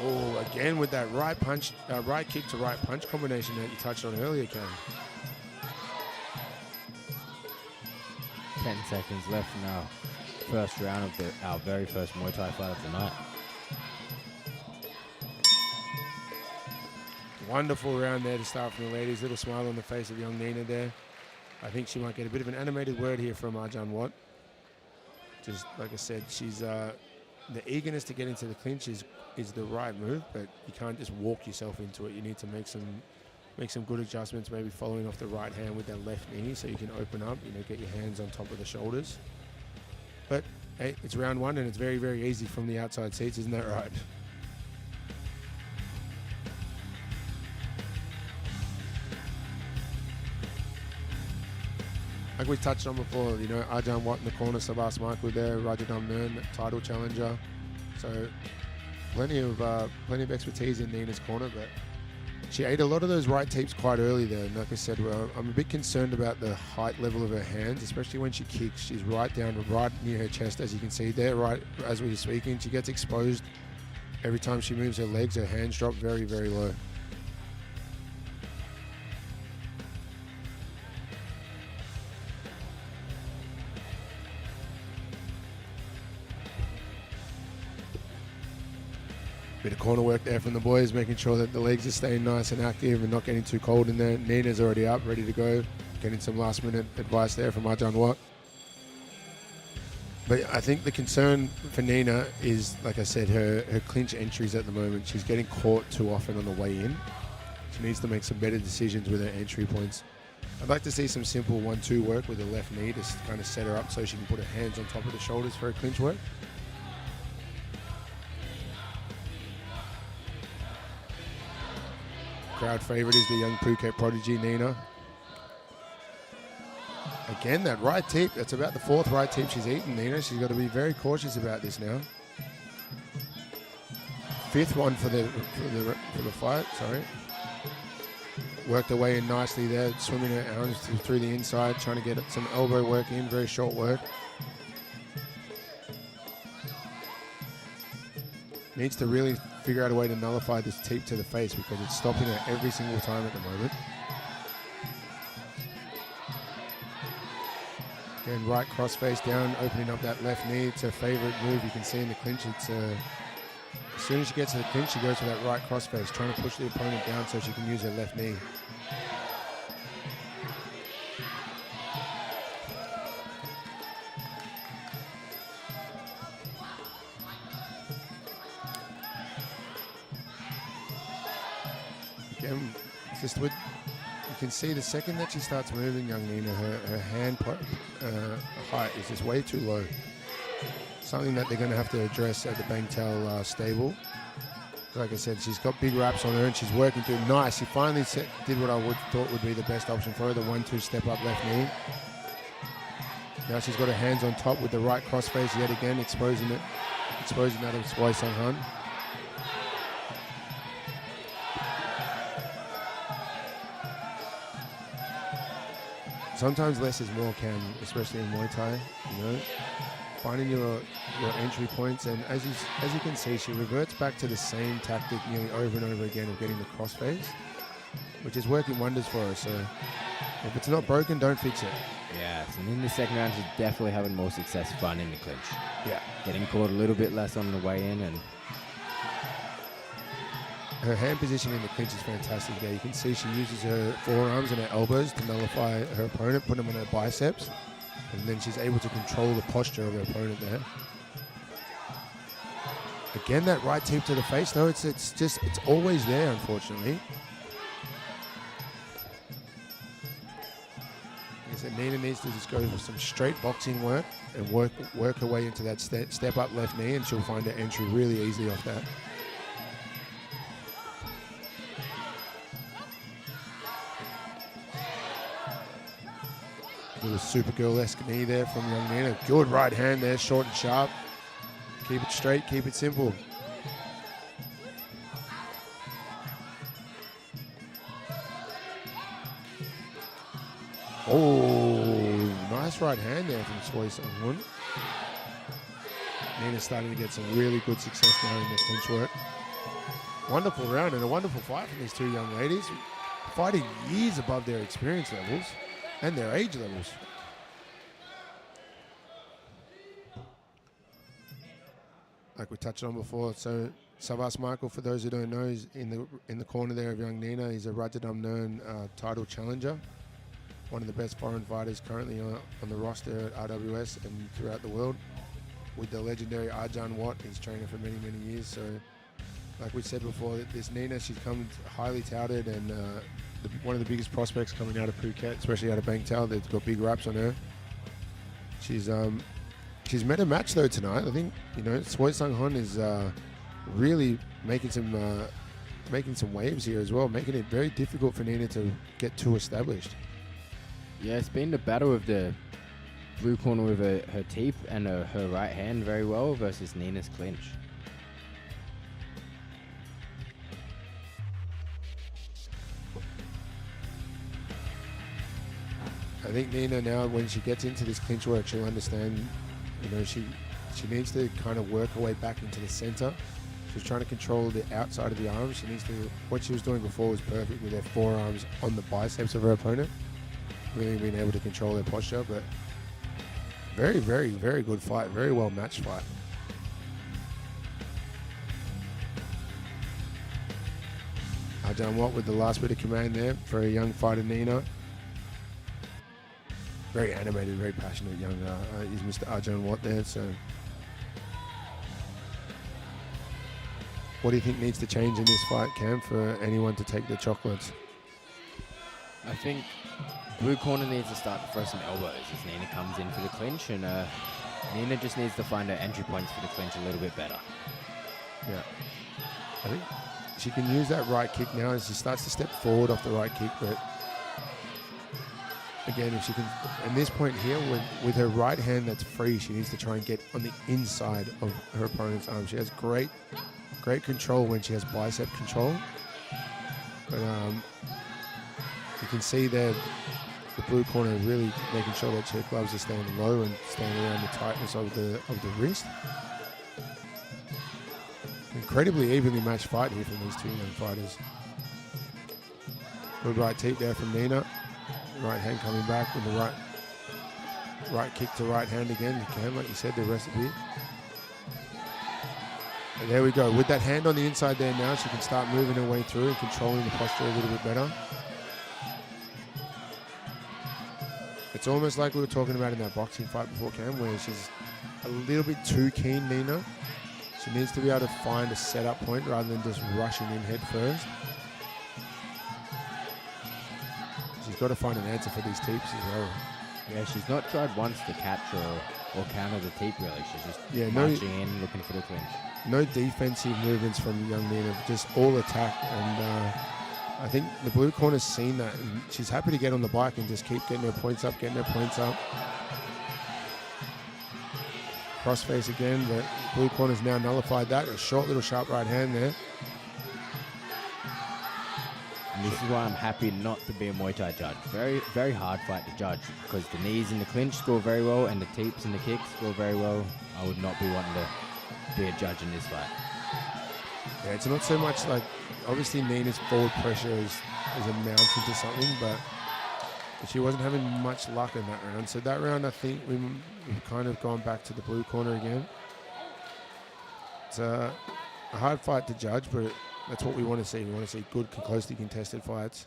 Oh, again with that right punch, right kick to right punch combination that you touched on earlier, Cam. 10 seconds left now. First round of our very first Muay Thai fight of the night. Wonderful round there to start from the ladies. Little smile on the face of young Nina there. I think she might get a bit of an animated word here from Arjan Watt. Just like I said, she's the eagerness to get into the clinch is the right move, but you can't just walk yourself into it. You need to make some good adjustments, maybe following off the right hand with that left knee so you can open up, get your hands on top of the shoulders. But hey, it's round one and it's very, very easy from the outside seats, isn't that right? Like we touched on before, Arjan Watt in the corner, Sabas Michael there, Rajadam Nern, title challenger. So plenty of expertise in Nina's corner, but she ate a lot of those right teeps quite early there. And like I said, I'm a bit concerned about the height level of her hands, especially when she kicks. She's right near her chest, as you can see there, right as we're speaking. She gets exposed every time she moves her legs. Her hands drop very, very low. Bit of corner work there from the boys, making sure that the legs are staying nice and active and not getting too cold in there. Nina's already up, ready to go. Getting some last minute advice there from Arjan Watt. But I think the concern for Nina is, like I said, her clinch entries at the moment. She's getting caught too often on the way in. She needs to make some better decisions with her entry points. I'd like to see some simple 1-2 work with the left knee to kind of set her up so she can put her hands on top of the shoulders for her clinch work. Crowd favourite is the young Phuket prodigy, Nina. Again, that right tip, that's about the fourth right tip she's eaten, Nina. She's got to be very cautious about this now. Fifth one for the fight, sorry. Worked her way in nicely there, swimming her arms through the inside, trying to get some elbow work in, very short work. Needs to really figure out a way to nullify this teep to the face because it's stopping her every single time at the moment. Again, right crossface down, opening up that left knee. It's her favorite move. You can see in the clinch, it's as soon as she gets to the clinch, she goes to that right crossface, trying to push the opponent down so she can use her left knee. Again, just with, you can see the second that she starts moving, young Nina, her hand height is just way too low. Something that they're going to have to address at the Bangtail stable. Like I said, she's got big wraps on her and she's working through. Nice. She finally did what I thought would be the best option for her, the 1-2 step up left knee. Now she's got her hands on top with the right crossface yet again, exposing that of Swai Sung Han. Sometimes less is more, Cam, especially in Muay Thai, you know. Finding your entry points, and as you can see, she reverts back to the same tactic nearly over and over again of getting the crossface, which is working wonders for her. So if it's not broken, don't fix it. Yes, and in the second round, she's definitely having more success finding the clinch. Yeah. Getting caught a little bit less on the way in, and her hand position in the clinch is fantastic there. You can see she uses her forearms and her elbows to nullify her opponent, put them on her biceps, and then she's able to control the posture of her opponent there. Again, that right tip to the face, though, it's always there, unfortunately. Like I said, Nina needs to just go with some straight boxing work and work her way into that step up left knee, and she'll find her entry really easily off that. Little Supergirl-esque knee there from young Nina. Good right hand there, short and sharp. Keep it straight, keep it simple. Oh, nice right hand there from Swai Sung Han. Nina's starting to get some really good success now in the clinch work. Wonderful round and a wonderful fight from these two young ladies, fighting years above their experience levels and their age levels. Like we touched on before, so Savas Michael, for those who don't know, is in the corner there of young Nina. He's a Rajadam Nern title challenger, one of the best foreign fighters currently on the roster at RWS and throughout the world. With the legendary Arjan Watt, he's trainer for many, many years. So, like we said before, this Nina, she's come highly touted and one of the biggest prospects coming out of Phuket, especially out of Bangtail. They've got big raps on her. She's met a match though tonight. I think, you know, Swai Sung Han is really making some waves here as well, making it very difficult for Nina to get too established. yeah, it's been the battle of the blue corner with her teeth and her right hand very well versus Nina's clinch. I think Nina now, when she gets into this clinch work, she'll understand, you know, she needs to kind of work her way back into the center. She's trying to control the outside of the arms. She needs to, what she was doing before was perfect with her forearms on the biceps of her opponent, really being able to control her posture, but very, very, very good fight, very well matched fight. Arjan Watt with the last bit of command there for a young fighter, Nina. Very animated, very passionate young is Mr. Arjan Watt there. So, what do you think needs to change in this fight, Cam, for anyone to take the chocolates? I think blue corner needs to start to throw some elbows as Nina comes in for the clinch, and Nina just needs to find her entry points for the clinch a little bit better. Yeah. I think she can use that right kick now as she starts to step forward off the right kick, but again, if she can, at this point here, with her right hand that's free, she needs to try and get on the inside of her opponent's arm. She has great control when she has bicep control. But you can see there, the blue corner really making sure that her gloves are staying low and staying around the tightness of the wrist. Incredibly evenly matched fight here from these two young fighters. Good right teep there from Nina. Right hand coming back with the right. right kick to right hand again. You can, like you said, the recipe. And there we go. With that hand on the inside there now, she can start moving her way through and controlling the posture a little bit better. It's almost like we were talking about in that boxing fight before, Cam, where she's a little bit too keen, Nina. She needs to be able to find a setup point rather than just rushing in head first. She's got to find an answer for these teeps as well. Yeah, she's not tried once to catch or counter the teep really. She's just marching in, looking for the clinch. No defensive movements from young Nina, just all attack. And I think the blue corner's seen that, and she's happy to get on the bike and just keep getting her points up, Crossface again, but blue corner's now nullified that. A short little sharp right hand there. And this is why I'm happy not to be a Muay Thai judge. Very, very hard fight to judge because the knees in the clinch score very well and the teeps and the kicks score very well. I would not be wanting to be a judge in this fight. Yeah, it's not so much like, obviously Nina's forward pressure is amounting to something, but she wasn't having much luck in that round. So that round, I think we've kind of gone back to the blue corner again. It's a hard fight to judge, but that's what we want to see. We want to see good, closely contested fights.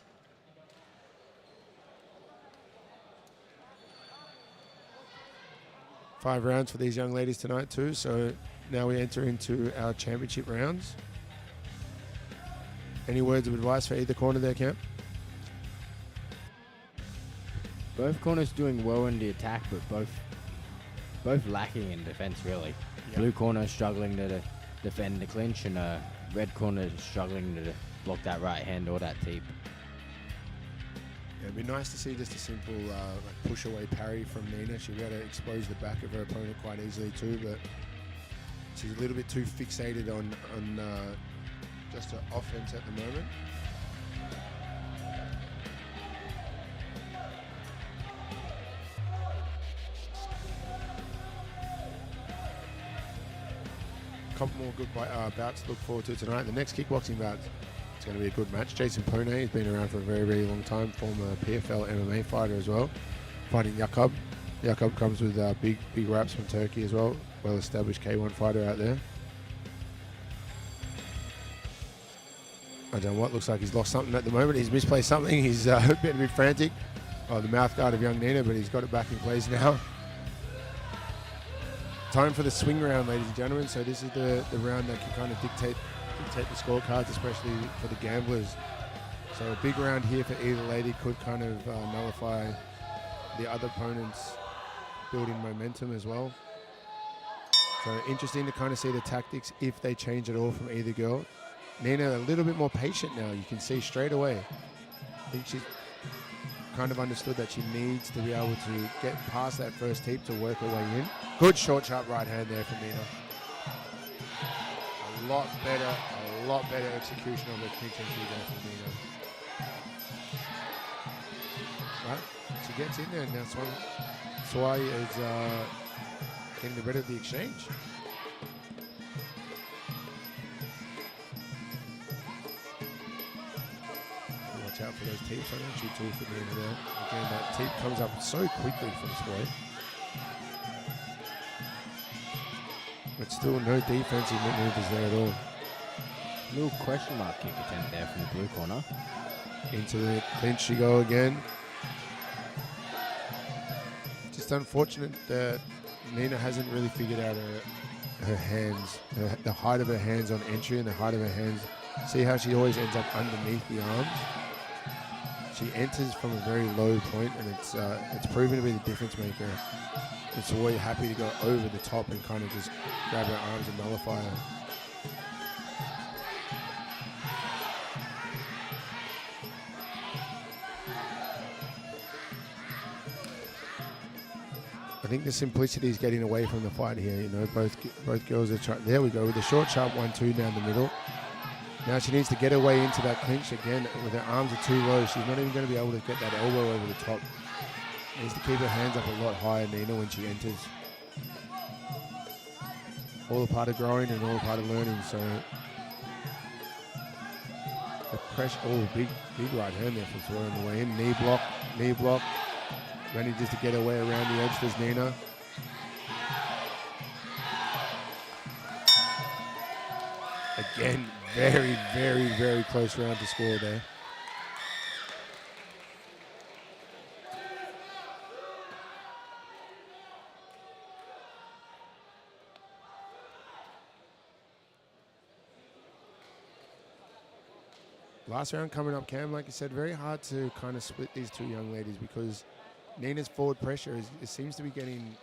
Five rounds for these young ladies tonight too. So now we enter into our championship rounds. Any words of advice for either corner there, Camp? Both corners doing well in the attack, but both lacking in defense really. Yep. Blue corner struggling to defend the clinch, and red corner struggling to block that right hand or that teep. Yeah, it'd be nice to see just a simple like push away parry from Nina. She'll be able to expose the back of her opponent quite easily too, but she's a little bit too fixated on just her offense at the moment. Couple more good bouts to look forward to tonight. The next kickboxing bout, it's going to be a good match. Jason Pone, he's been around for a very, very long time, former PFL MMA fighter as well, fighting Yakub. Yakub comes with big raps from Turkey as well, well-established K1 fighter out there. I don't know what, looks like he's lost something at the moment. He's misplaced something. He's a bit frantic. Oh, the mouth guard of young Nina, but he's got it back in place now. Time for the swing round, ladies and gentlemen. So this is the round that can kind of dictate the scorecards, especially for the gamblers. So a big round here for either lady could kind of nullify the other opponent's building momentum as well. So interesting to kind of see the tactics if they change at all from either girl. Nina a little bit more patient now. You can see straight away. I think she's kind of understood that she needs to be able to get past that first heap to work her way in. Good short, sharp right hand there from Nina. A lot better execution of the clinch entry there from Nina. Right, she gets in there and now Swai is getting the better of the exchange. Watch out for those teeps. I don't shoot too for Nina there. Again, that teep comes up so quickly from Swai. But still no defensive maneuvers there at all. Little question mark kick attempt there from the blue corner. Into the clinch she go again. Just unfortunate that Nina hasn't really figured out her hands, the height of her hands on entry and the height of her hands. See how she always ends up underneath the arms? She enters from a very low point, and it's proven to be the difference maker. It's always happy to go over the top and kind of just grab her arms and nullify her. I think the simplicity is getting away from the fight here. You know, both girls are trying. There we go with the short, sharp 1-2 down the middle. Now she needs to get her way into that clinch again. With her arms are too low, she's not even going to be able to get that elbow over the top. Needs to keep her hands up a lot higher, Nina, when she enters. All a part of growing and all a part of learning. So the pressure. Oh, big right hand there from Sawyer on the way in. Knee block. Manages to get her way around the edge. There's Nina. Again, very, very, very close round to score there. Last round coming up, Cam, like you said, very hard to kind of split these two young ladies because Nina's forward pressure it seems to be getting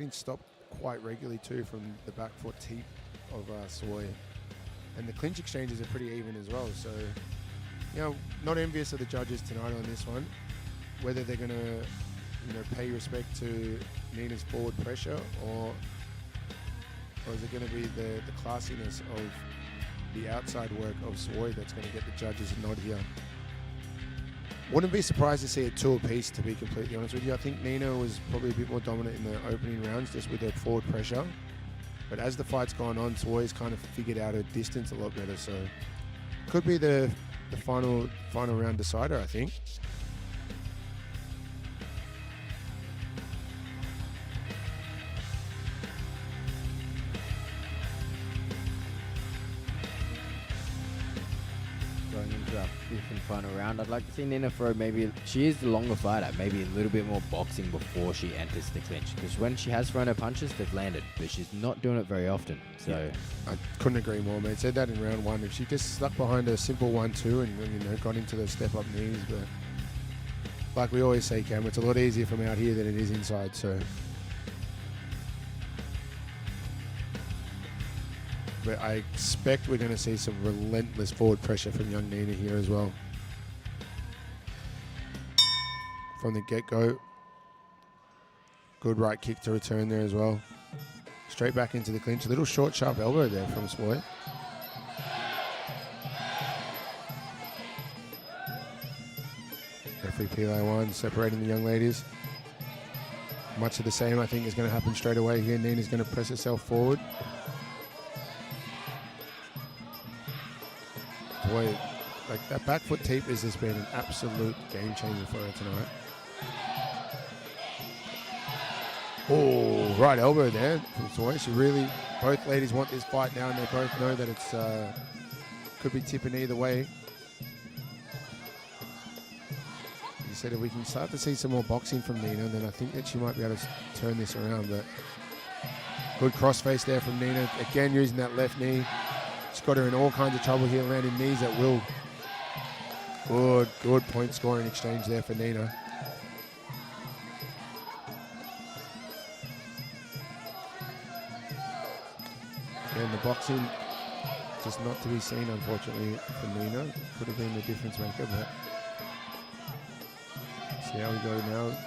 stopped quite regularly too from the back foot teep of Soy. And the clinch exchanges are pretty even as well. So, not envious of the judges tonight on this one. Whether they're going to, pay respect to Nina's forward pressure or is it going to be the classiness of the outside work of Soy that's going to get the judges a nod here. Wouldn't be surprised to see a 2 apiece, to be completely honest with you. I think Nina was probably a bit more dominant in the opening rounds just with her forward pressure. But as the fight's gone on, Soy's kind of figured out her distance a lot better. So could be the final round decider, I think. Going into our 5th and final round, I'd like to see Nina throw she is the longer fighter, maybe a little bit more boxing before she enters the clinch. Because when she has thrown her punches, they've landed, but she's not doing it very often. So I couldn't agree more, mate. Said that in round 1. If she just stuck behind a simple 1-2 and got into those step-up knees, but like we always say, Cam, it's a lot easier from out here than it is inside. So. But I expect we're going to see some relentless forward pressure from young Nina here as well. From the get-go. Good right kick to return there as well. Straight back into the clinch. A little short, sharp elbow there from Soy. Referee Pile 1 separating the young ladies. Much of the same, I think, is going to happen straight away here. Nina's going to press herself forward. Boy, like that back foot teep has just been an absolute game changer for her tonight. Oh, right elbow there from Soy. Both ladies want this fight now, and they both know that it's could be tipping either way. You said if we can start to see some more boxing from Nina, then I think that she might be able to turn this around. But good crossface there from Nina. Again, using that left knee. It's got her in all kinds of trouble here, landing knees at will. Good point scoring exchange there for Nina. And the boxing just not to be seen, unfortunately, for Nina. Could have been the difference maker, but see how we go now.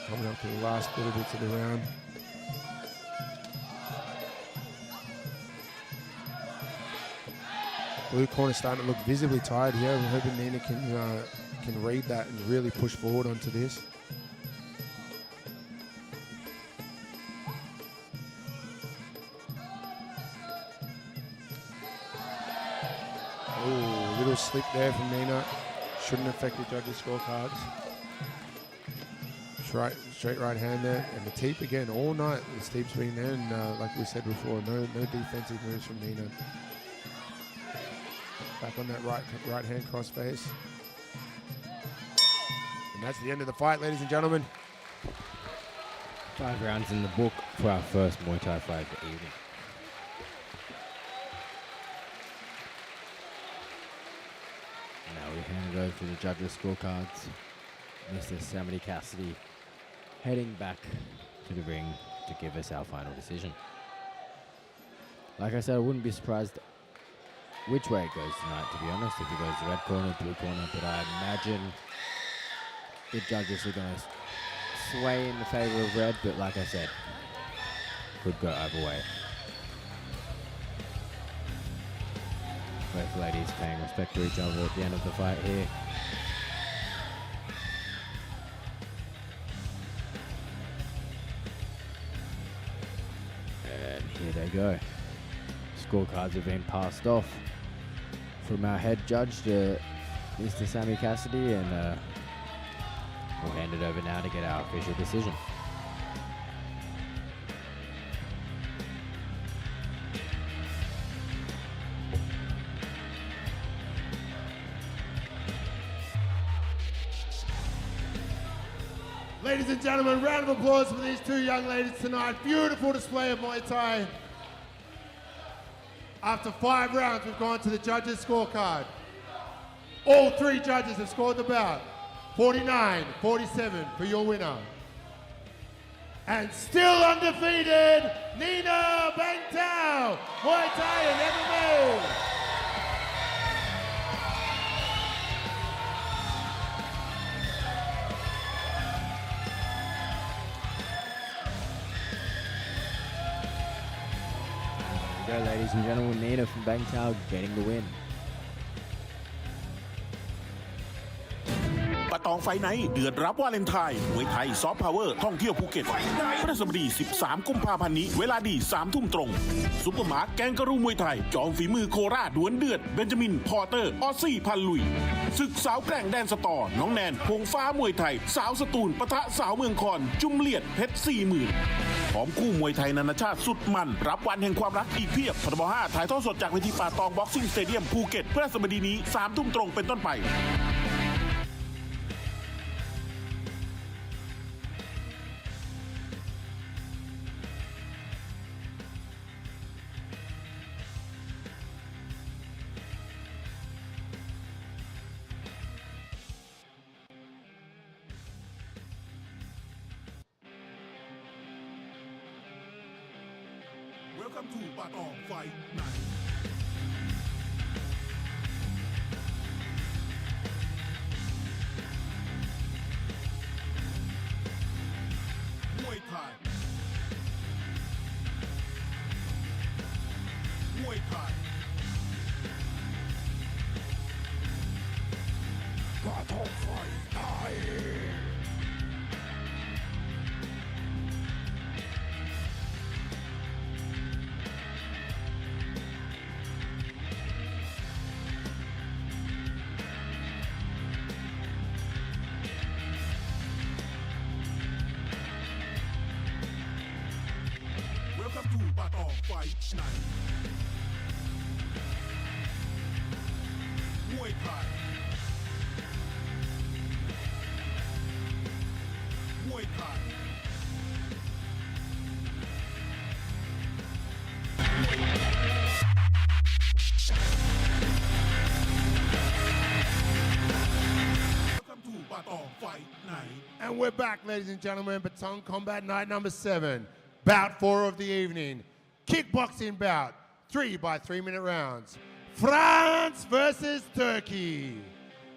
Coming up to the last little bits of the round. Blue corner starting to look visibly tired here. We're hoping Nina can read that and really push forward onto this. Oh, little slip there from Nina. Shouldn't affect the judges' scorecards. Straight right hand there. And the teep again all night. The teep's been there, and like we said before, no defensive moves from Nina. Back on that right hand crossface. And that's the end of the fight, ladies and gentlemen. 5 rounds in the book for our first Muay Thai fight of the evening. Now we hand it over to the judges' scorecards. Mr. Sammy Cassidy heading back to the ring to give us our final decision. Like I said, I wouldn't be surprised which way it goes tonight, to be honest, if it goes red corner, blue corner, but I imagine the judges are going to sway in the favor of red, but like I said, could go either way. Both ladies paying respect to each other at the end of the fight here. And here they go. Scorecards have been passed off from our head judge to Mr. Sammy Cassidy, and We'll hand it over now to get our official decision. Ladies and gentlemen, round of applause for these two young ladies tonight. Beautiful display of Muay Thai. After 5 rounds, we've gone to the judges' scorecard. All 3 judges have scored the bout. 49-47 for your winner. And still undefeated, Nina Bangtao, Muay Thai and MMA. There we go, ladies and gentlemen, Nina from Bangtao getting the win. ปะตองไฟไนท์เดือดรับวาเลนไทน์มวยไทยซอฟต์พาวเวอร์ท่องเที่ยวภูเก็ตพฤหัสบดี 13 กุมภาพันธ์นี้เวลาดี 3 ทุ่มตรงซุปเปอร์มาร์ทแกงกะรูมวยไทยจอมฝีมือโคราชดวลเดือดเบนจามินพอเตอร์ออสซี่พันลุยศึกสาวแกร่งแดนสตอน้องแนนพงฟ้ามวยไทยสาวสตูลปะทะสาวเมืองคอนจุ่มเลียดเพชร 40,000 พร้อมคู่มวยไทยนานาชาติสุดมันรับวันแห่งความรักอีกเพียบพทบ 5 ถ่ายทอดสดจากเวทีป่าตองบ็อกซิ่งสเตเดียมภูเก็ตพฤหัสบดีนี้ 3 ทุ่มตรงเป็นต้นไปWelcome to Patong Fight Night. Muay Thai. Muay Thai. Patong Fight Night. Welcome to Patong Fight Night. Muay Thai. Muay Thai. Welcome to Patong Fight Night. And we're back, ladies and gentlemen. Patong Combat Night number 7. Bout 4 of the evening. Kickboxing bout. 3 by 3-minute rounds. France versus Turkey.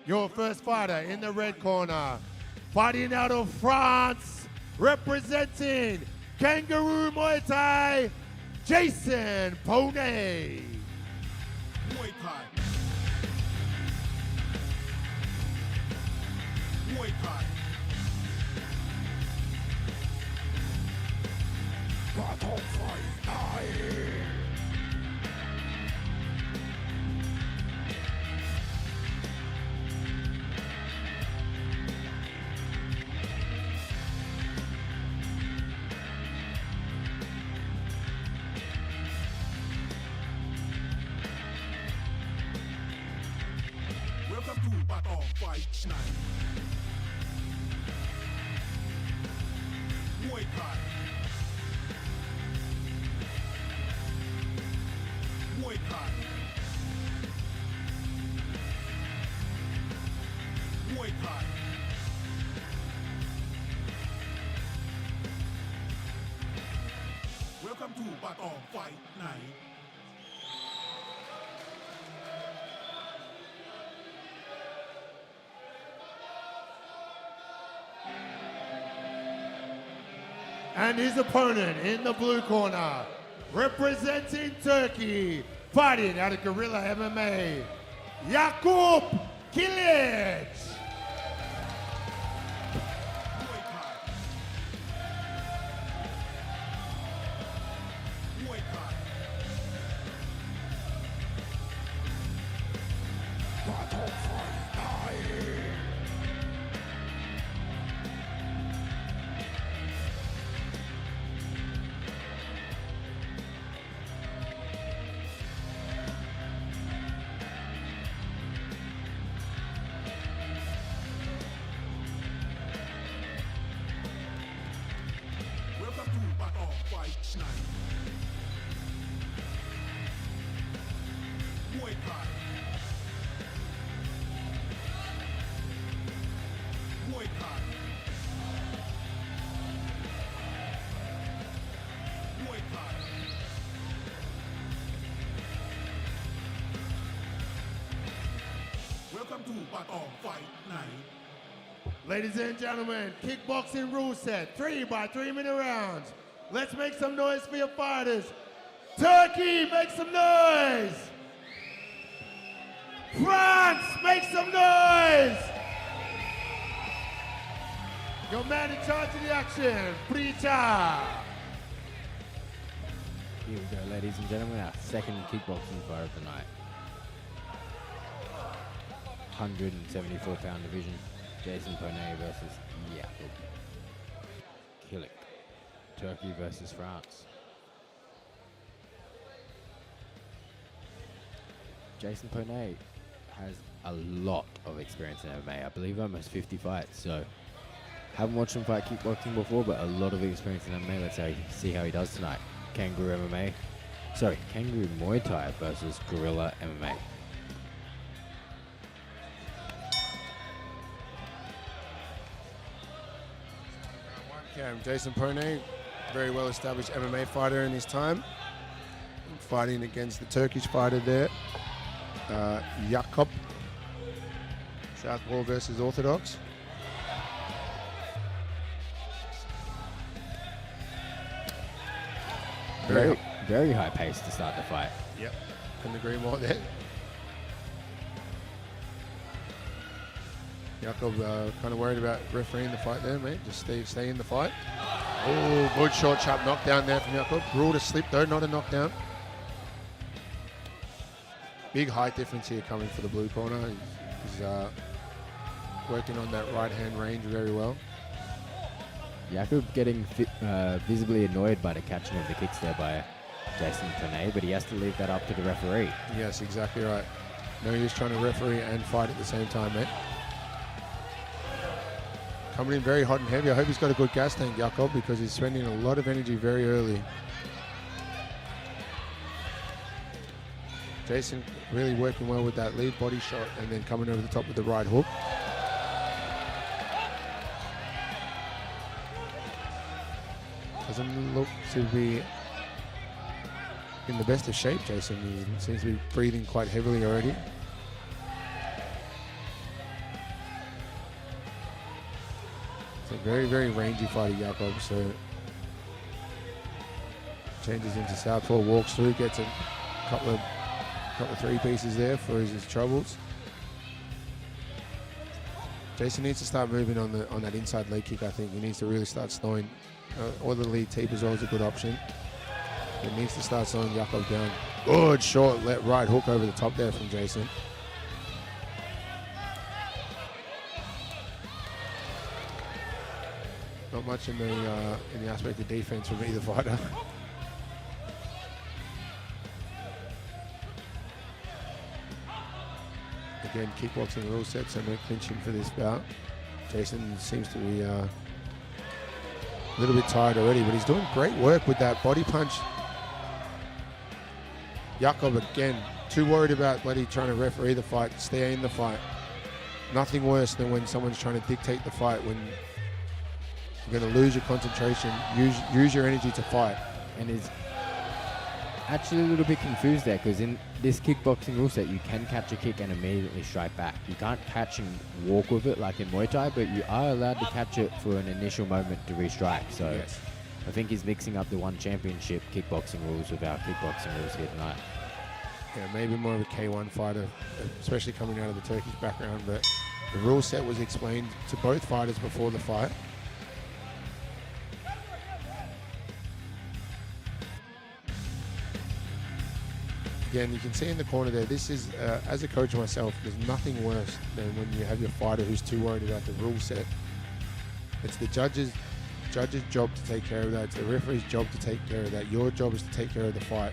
Your first fighter in the red corner. Fighting out of France. Representing Kangaroo Muay Thai. Jason Pone. Muay Thai. Muay Thai. Patong Fight Night. Welcome to Patong Fight Night. Muay Thai. Muay Thai. Muay Thai. Welcome to Patong Fight Night. And his opponent in the blue corner, representing Turkey, fighting out of Guerrilla MMA, Jakub Kilic. Muay Thai. Muay Thai. Patong Fight Night. Thai. Muay Thai. Muay Thai. Welcome to Patong Fight Night. Ladies and gentlemen, kickboxing rule set, 3 by 3 minute rounds. Let's make some noise for your fighters. Turkey, make some noise. France, make some noise. Your man in charge of the action, Prita. Here we go, ladies and gentlemen, our second kickboxing fight of the night. 174-pound division, Jason Poney versus Jakob Killick. Turkey versus France. Jason Poney has a lot of experience in MMA. I believe almost 50 fights, so haven't watched him fight kickboxing before, but a lot of experience in MMA. Let's see how he does tonight. Kangaroo Muay Thai versus Gorilla MMA. Jason Poney, very well established MMA fighter in his time, fighting against the Turkish fighter there, Jakob, Southpaw versus Orthodox. Very high pace to start the fight. Yep, couldn't agree more there. Jakob kind of worried about refereeing the fight there, mate. Just stay in the fight. Oh, good short, sharp knockdown there from Jakob. Ruled a slip though, not a knockdown. Big height difference here coming for the blue corner. He's working on that right hand range very well. Jakob getting visibly annoyed by the catching of the kicks there by Jason Poney, but he has to leave that up to the referee. Yes, exactly right. No use trying to referee and fight at the same time, mate. Coming in very hot and heavy. I hope he's got a good gas tank, Jakob, because he's spending a lot of energy very early. Jason really working well with that lead body shot and then coming over the top with the right hook. Doesn't look to be in the best of shape, Jason. He seems to be breathing quite heavily already. It's a very, very rangy fighter, Jakob. So changes into southpaw, walks through, gets a couple of three pieces there for his troubles. Jason needs to start moving on that inside leg kick. I think he needs to really start slowing. Or the lead tape is always a good option. He needs to start slowing Jakob down. Good short right hook over the top there from Jason. Not much in the aspect of defense from either fighter. Again, kickboxing rule set, so no clinching for this bout. Jason seems to be a little bit tired already, but he's doing great work with that body punch. Jakob again, too worried about trying to referee the fight, stay in the fight. Nothing worse than when someone's trying to dictate the fight, when you're going to lose your concentration, use your energy to fight. And is actually a little bit confused there, because in this kickboxing rule set, you can catch a kick and immediately strike back. You can't catch and walk with it like in Muay Thai, but you are allowed to catch it for an initial moment to restrike. So yes. I think he's mixing up the one championship kickboxing rules with our kickboxing rules here tonight. Yeah, maybe more of a K1 fighter, especially coming out of the Turkish background, but the rule set was explained to both fighters before the fight. Again, you can see in the corner there, this is, as a coach myself, there's nothing worse than when you have your fighter who's too worried about the rule set. It's the judge's job to take care of that. It's the referee's job to take care of that. Your job is to take care of the fight.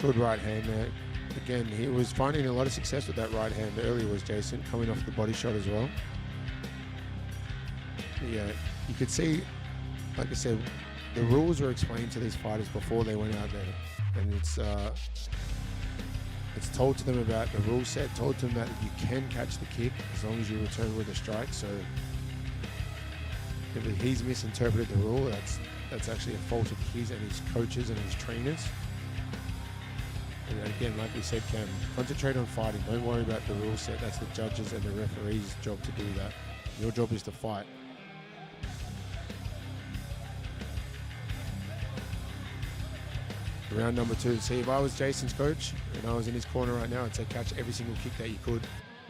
Good right hand there. Again, he was finding a lot of success with that right hand earlier, was Jason, coming off the body shot as well. Yeah, you could see, like I said, the rules were explained to these fighters before they went out there. And it's It's told to them about the rule set, told to them that you can catch the kick as long as you return with a strike. So if he's misinterpreted the rule, that's actually a fault of his and his coaches and his trainers. And again, like we said, Cam, concentrate on fighting. Don't worry about the rule set. That's the judges and the referees' job to do that. Your job is to fight. Round number 2. See, if I was Jason's coach and I was in his corner right now, I'd say catch every single kick that you could.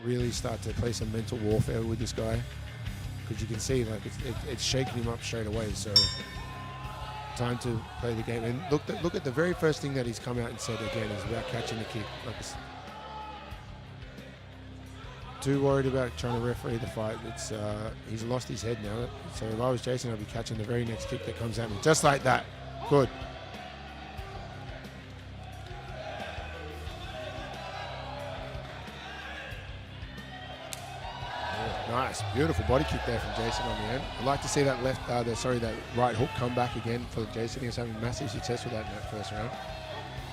Really start to play some mental warfare with this guy, because you can see like it's shaking him up straight away. So time to play the game. And look at the very first thing that he's come out and said again is about catching the kick. Like too worried about trying to referee the fight. It's he's lost his head now. So if I was Jason, I'd be catching the very next kick that comes at me, just like that. Good. Nice, beautiful body kick there from Jason on the end. I'd like to see that that right hook come back again for Jason. He was having massive success with that in that first round.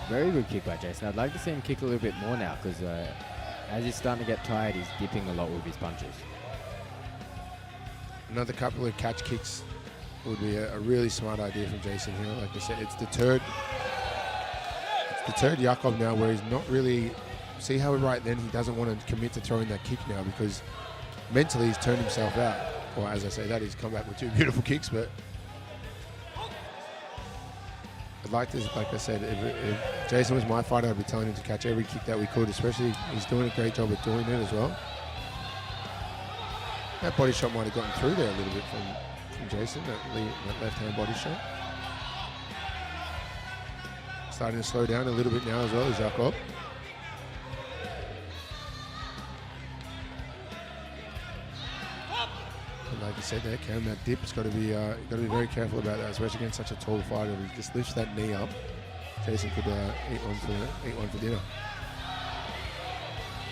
Very good kick by Jason. I'd like to see him kick a little bit more now, because as he's starting to get tired, he's dipping a lot with his punches. Another couple of catch kicks would be a really smart idea from Jason here. Like I said, it's deterred Yakov now, where he's not really. See how right then he doesn't want to commit to throwing that kick now, because mentally he's turned himself out. Or as I say that, he's come back with 2 beautiful kicks. But I'd like to, like I said, if Jason was my fighter, I'd be telling him to catch every kick that we could, especially he's doing a great job at doing it as well. That body shot might have gotten through there a little bit from Jason, that left-hand body shot. Starting to slow down a little bit now as well as Jakob. Like you said there, Cam, that dip's got to be very careful about that, especially against such a tall fighter. If he just lifts that knee up, Jason could eat one for dinner.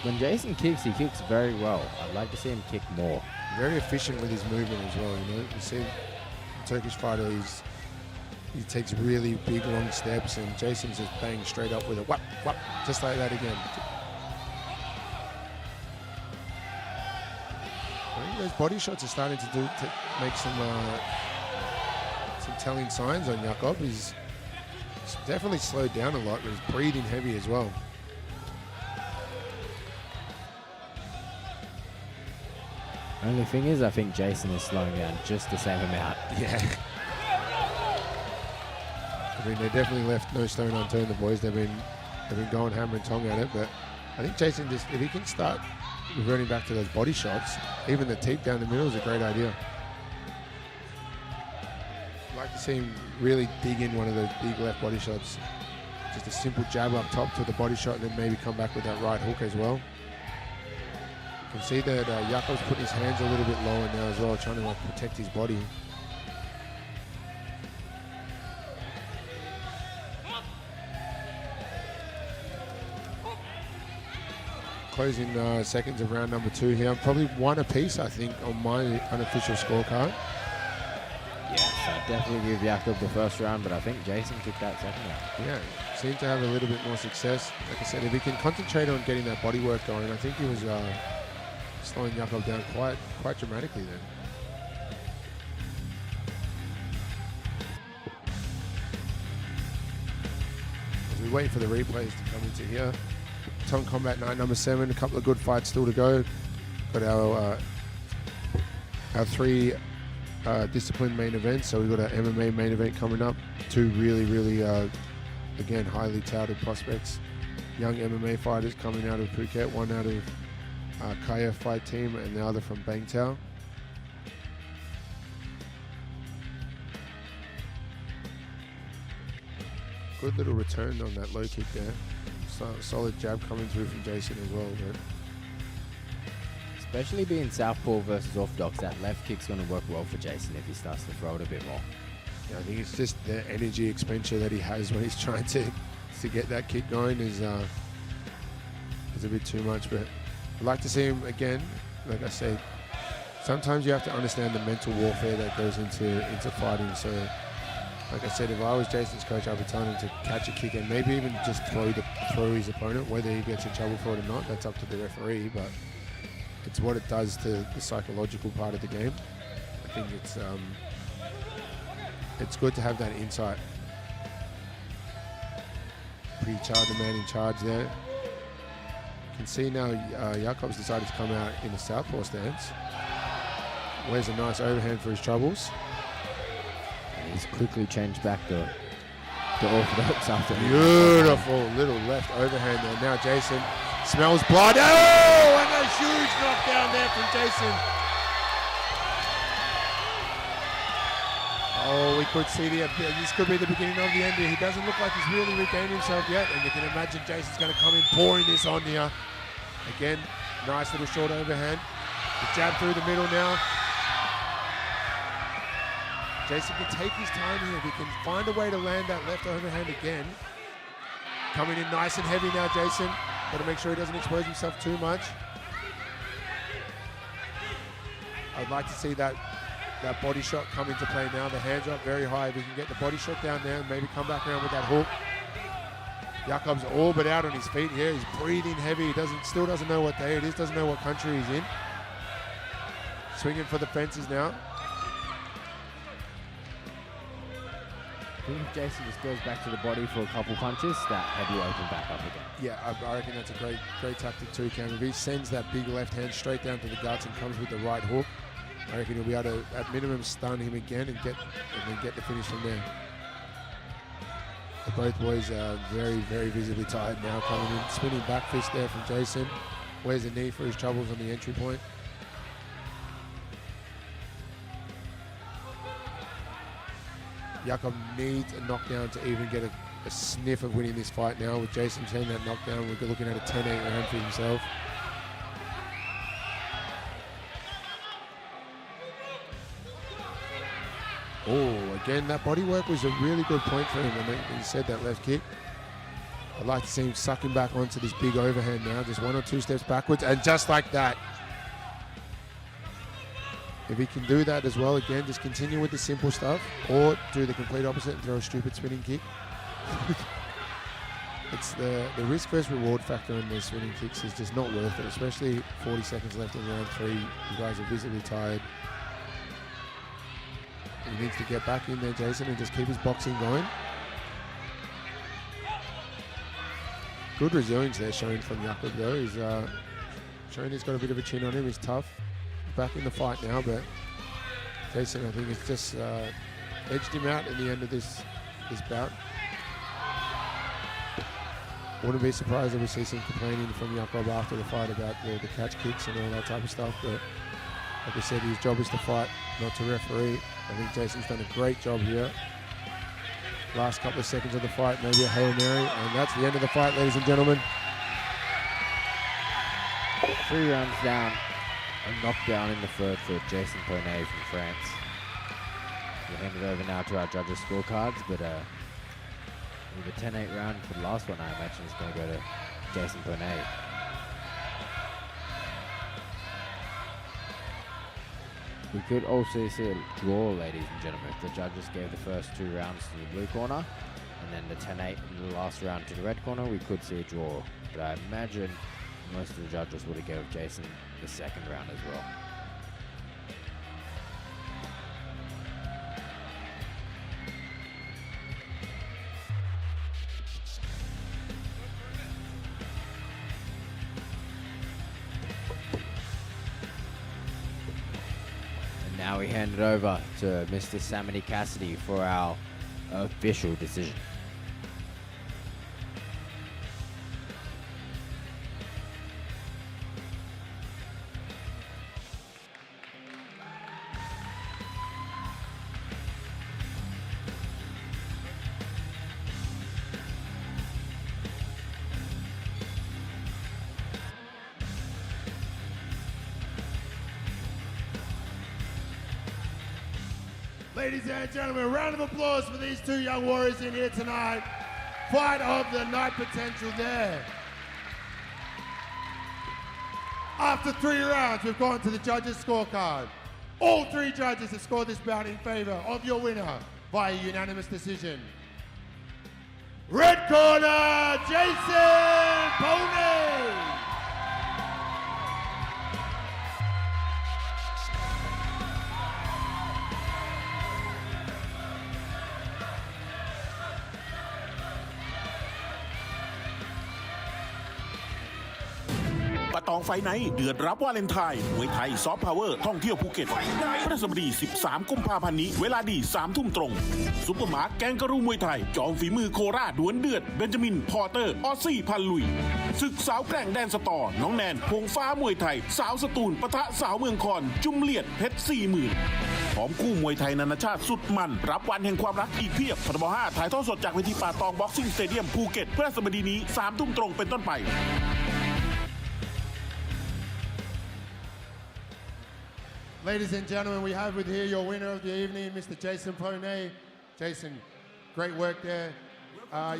When Jason kicks, he kicks very well. I'd like to see him kick more. Very efficient with his movement as well. You know, you see the Turkish fighter, he takes really big long steps, and Jason's just bang straight up with a whap whap, just like that again. I think those body shots are starting to make some telling signs on Yakov. He's definitely slowed down a lot, but he's breathing heavy as well. Only thing is, I think Jason is slowing down just the same amount. Yeah. I mean, they definitely left no stone unturned, the boys. They've been going hammer and tong at it, but I think Jason, just if he can start reverting back to those body shots, even the teep down the middle is a great idea. I'd like to see him really dig in one of those big left body shots. Just a simple jab up top to the body shot, and then maybe come back with that right hook as well. You can see that Yakov's putting his hands a little bit lower now as well, trying to protect his body. Closing seconds of round number 2 here. Probably 1 apiece, I think, on my unofficial scorecard. Yes, I'd definitely give Yakov the first round, but I think Jason took that second round. Yeah, seemed to have a little bit more success. Like I said, if he can concentrate on getting that body work going, I think he was slowing Yakov down quite dramatically then. As we wait for the replays to come into here. Patong Combat Night number 7, a couple of good fights still to go. Got our 3 discipline main events. So we've got our MMA main event coming up. 2 really, again, highly touted prospects. Young MMA fighters coming out of Phuket. One out of Kaya fight team and the other from Bangtao. Good little return on that low kick there. Solid jab coming through from Jason as well. But especially being southpaw versus orthodox, that left kick's going to work well for Jason if he starts to throw it a bit more. Yeah, I think it's just the energy expenditure that he has when he's trying to get that kick going is a bit too much. But I'd like to see him again. Like I said, sometimes you have to understand the mental warfare that goes into fighting. So Like I said, if I was Jason's coach, I'd be telling him to catch a kick and maybe even just throw his opponent. Whether he gets in trouble for it or not, that's up to the referee. But it's what it does to the psychological part of the game. I think it's good to have that insight. Pre-charge the man in charge there. You can see now Jakob's decided to come out in the southpaw stance. Where's a nice overhand for his troubles. And he's quickly changed back to orthodox after. Beautiful little left overhand there. Now Jason smells blood. Oh, and a huge knockdown there from Jason. Oh, we could see this could be the beginning of the end here. He doesn't look like he's really regained himself yet, and you can imagine Jason's going to come in pouring this on you. Again, nice little short overhand. The jab through the middle now. Jason can take his time here. If he can find a way to land that left overhand again. Coming in nice and heavy now, Jason. Got to make sure he doesn't expose himself too much. I'd like to see that body shot come into play now. The hands are up very high. If he can get the body shot down there and maybe come back around with that hook. Jakob's all but out on his feet here. He's breathing heavy. He still doesn't know what day it is. Doesn't know what country he's in. Swinging for the fences now. I think if Jason just goes back to the body for a couple punches, that head will open back up again. Yeah, I reckon that's a great tactic too, Cam. If he sends that big left hand straight down to the guts and comes with the right hook, I reckon he'll be able to, at minimum, stun him again and then get the finish from there. But both boys are very, very visibly tired now, coming in. Spinning back fist there from Jason. Where's the knee for his troubles on the entry point? Jakob needs a knockdown to even get a sniff of winning this fight now. With Jason turning that knockdown, we're looking at a 10-8 round for himself. Oh, again, that body work was a really good point for him when he said that left kick. I'd like to see him sucking back onto this big overhand now, just 1 or 2 steps backwards, and just like that. If he can do that as well, again, just continue with the simple stuff, or do the complete opposite and throw a stupid spinning kick. It's the risk versus reward factor on these spinning kicks is just not worth it, especially 40 seconds left in round 3. You guys are visibly tired. He needs to get back in there, Jason, and just keep his boxing going. Good resilience there shown from Jakob though. He's showing he's got a bit of a chin on him. He's tough. Back in the fight now, but Jason, I think, has just edged him out at the end of this bout. Wouldn't be surprised if we see some complaining from Jakob after the fight about the catch kicks and all that type of stuff, but like I said, his job is to fight, not to referee. I think Jason's done a great job here. Last couple of seconds of the fight, maybe a Hail Mary, and that's the end of the fight, ladies and gentlemen. 3 rounds down. A knockdown in the third for Jason Poney from France. We'll hand it over now to our judges' scorecards, but with a 10-8 round for the last one, I imagine it's going to go to Jason Poney. We could also see a draw, ladies and gentlemen, if the judges gave the first 2 rounds to the blue corner, and then the 10-8 in the last round to the red corner, we could see a draw. But I imagine most of the judges would have gave Jason the second round as well. And now we hand it over to Mr. Sammy Cassidy for our official decision. Ladies and gentlemen, a round of applause for these 2 young warriors in here tonight. Fight of the night potential there. After 3 rounds, we've gone to the judges' scorecard. All 3 judges have scored this bout in favor of your winner, via unanimous decision. Red corner, Jason Pony. Patong ไฟไนท์เดือดรับวาเลนไทน์มวยไทยซอฟต์พาวเวอร์ท่องเที่ยวภูเก็ตพฤหัสบดี 13 กุมภาพันธ์นี้เวลาดี 3 ทุ่มตรงซุปเปอร์มาร์ทแกงกะรูมวยไทยจอมฝีมือโคราชดวลเดือดเบนจามินพอร์เตอร์ออสซี่พันลุยศึกสาวแกร่งแดนสตอน้องแนนพงฟ้ามวยไทยสาวสตูลปะทะสาวเมืองคอนจุ่มเลียดเพชร 40,000พร้อมคู่มวยไทยนานาชาติสุดมันรับวันแห่งความรักอีกเพียบพทบ5ถ่ายทอดสดจากเวทีป่าตองบ็อกซิ่งสเตเดียมภูเก็ตพฤหัสบดีนี้ 3 ทุ่มตรงเป็นต้นไปLadies and gentlemen, we have with here your winner of the evening, Mr. Jason Pone. Jason, great work there.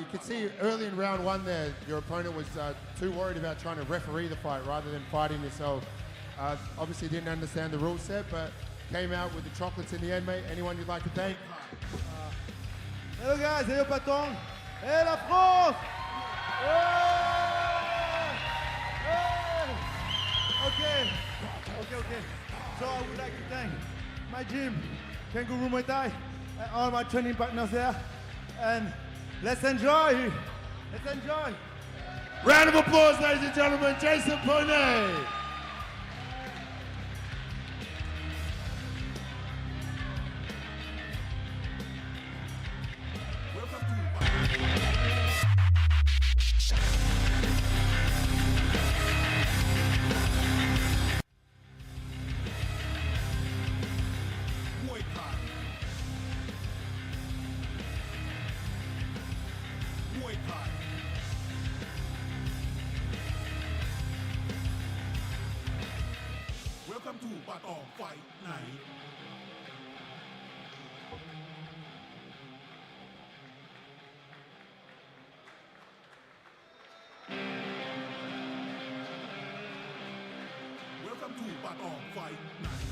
You can see early in round one there, your opponent was too worried about trying to referee the fight rather than fighting yourself. Obviously didn't understand the rule set, but came out with the chocolates in the end, mate. Anyone you'd like to thank? Hello guys, hello Patong. Hey la France! Hey! Okay. So I would like to thank my gym, Kangaroo Muay Thai, and all my training partners there. And let's enjoy! Let's enjoy! Round of applause, ladies and gentlemen, Jason Pone. Welcome to Patong Fight Night. Welcome to Patong Fight Night.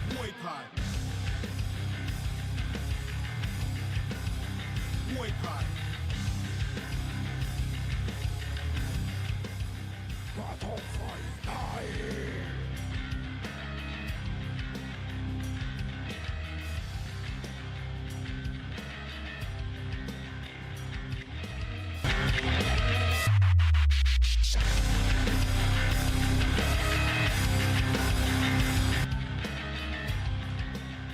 Muay Thai. Muay Thai. Patong Fight Night.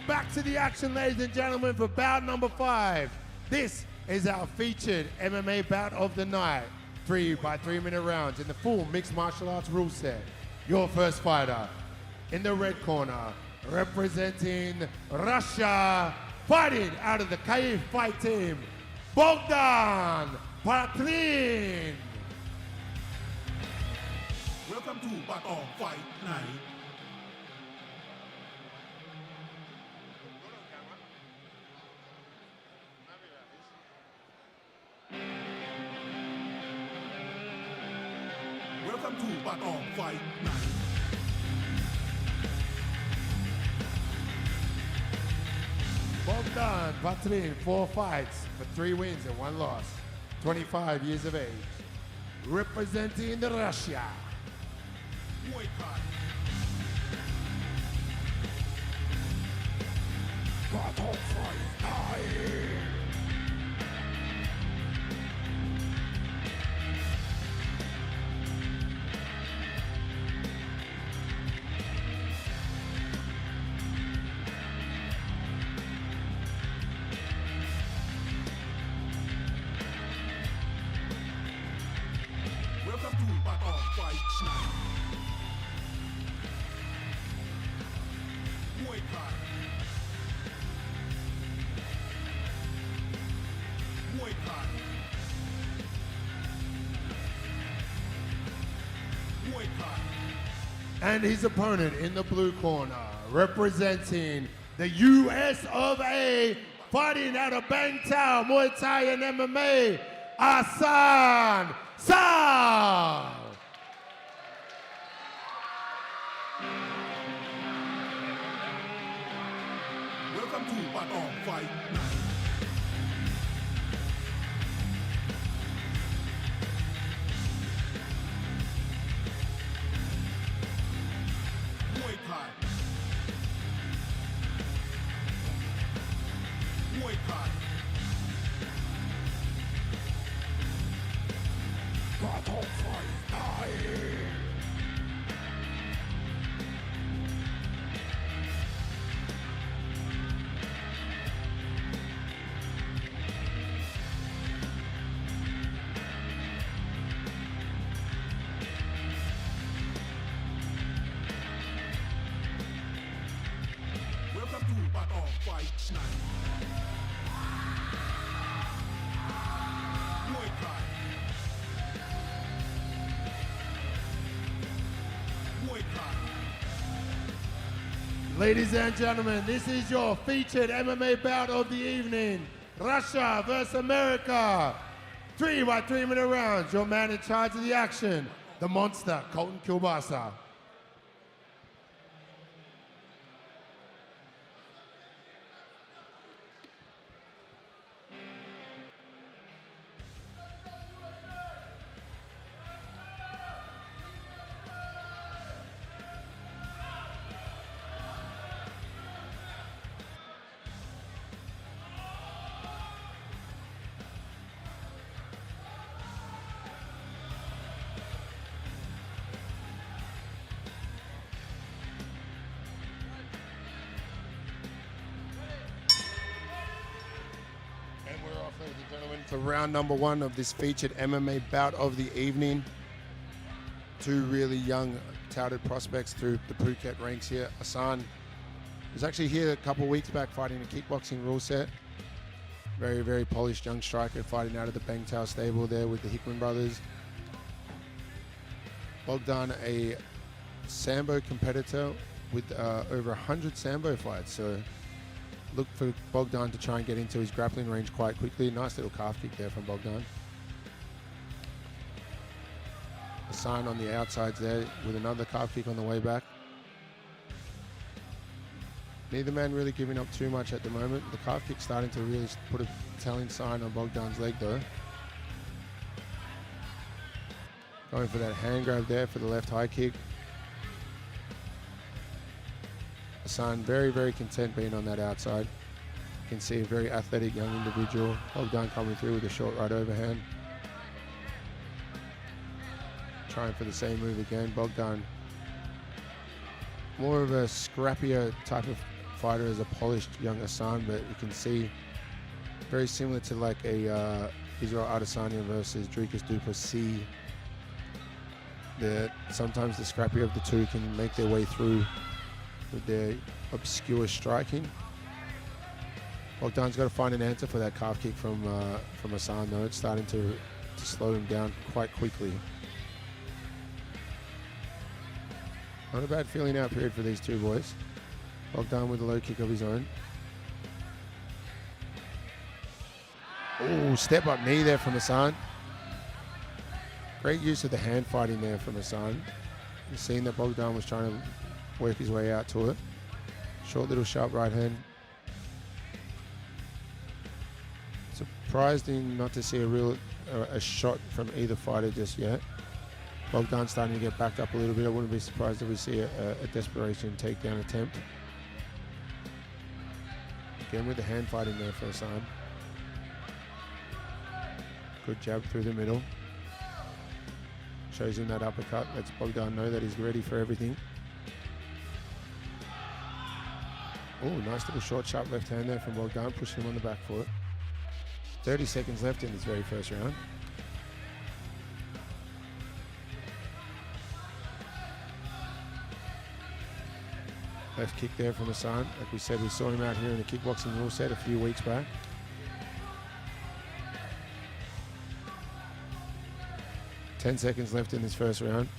Back to the action, ladies and gentlemen, for bout number 5. This is our featured MMA bout of the night. 3 by 3 minute rounds in the full mixed martial arts rule set. Your first fighter in the red corner, representing Russia, fighting out of the Kyiv fight team, Bogdan Patrin. Welcome to Patong Fight Night. Welcome to Patong Fight Night. Bogdan Patrin, 4 fights for 3 wins and 1 loss. 25 years of age. Representing Russia. Muay Thai. Patong Fight Night. Welcome to Patong Fight Night. Muay Thai. Muay Thai. Muay Thai. And his opponent in the blue corner, representing the US of A, fighting out of Bangtao, Muay Thai and MMA, Asan Sound! Welcome to Patong Fight Night. Muay Thai. Muay Thai. Patong Fight Night. Welcome to Patong Fight Night. Muay Thai. Muay Thai. Ladies and gentlemen, this is your featured MMA bout of the evening. Russia versus America. 3 by 3 minute rounds. Your man in charge of the action, the monster, Colton Kilbasa. And we're off, ladies and gentlemen, for round number 1 of this featured MMA bout of the evening. 2 really young, touted prospects through the Phuket ranks here. Hassan was actually here a couple of weeks back fighting a kickboxing rule set. Very, very polished young striker fighting out of the Bangtao stable there with the Hickman brothers. Bogdan, a Sambo competitor with over 100 Sambo fights. So look for Bogdan to try and get into his grappling range quite quickly. Nice little calf kick there from Bogdan. Hassan on the outsides there with another calf kick on the way back. Neither man really giving up too much at the moment. The calf kick starting to really put a telling sign on Bogdan's leg though. Going for that hand grab there for the left high kick. Hassan very, very content being on that outside. You can see a very athletic young individual. Bogdan coming through with a short right overhand. Trying for the same move again. Bogdan, more of a scrappier type of fighter as a polished young Hassan, but you can see very similar to like a Israel Adesanya versus Dricus Duplessis. Sometimes the scrappier of the two can make their way through with their obscure striking. Bogdan's got to find an answer for that calf kick from Hassan though. It's starting to slow him down quite quickly. Not a bad feeling out period for these two boys. Bogdan with a low kick of his own. Oh, step up knee there from Hassan. Great use of the hand fighting there from Hassan. You've seen that Bogdan was trying to work his way out to it. Short little sharp right hand. Surprised not to see a shot from either fighter just yet. Bogdan's starting to get backed up a little bit. I wouldn't be surprised if we see a desperation takedown attempt. Again with the hand fighting there for Hassan. Good jab through the middle. Shows him that uppercut. Lets Bogdan know that he's ready for everything. Oh, nice little short, sharp left hand there from Bogdan, pushing him on the back foot. 30 seconds left in this very first round. Left kick there from Hassan. Like we said, we saw him out here in the kickboxing rule set a few weeks back. Ten seconds left in this first round.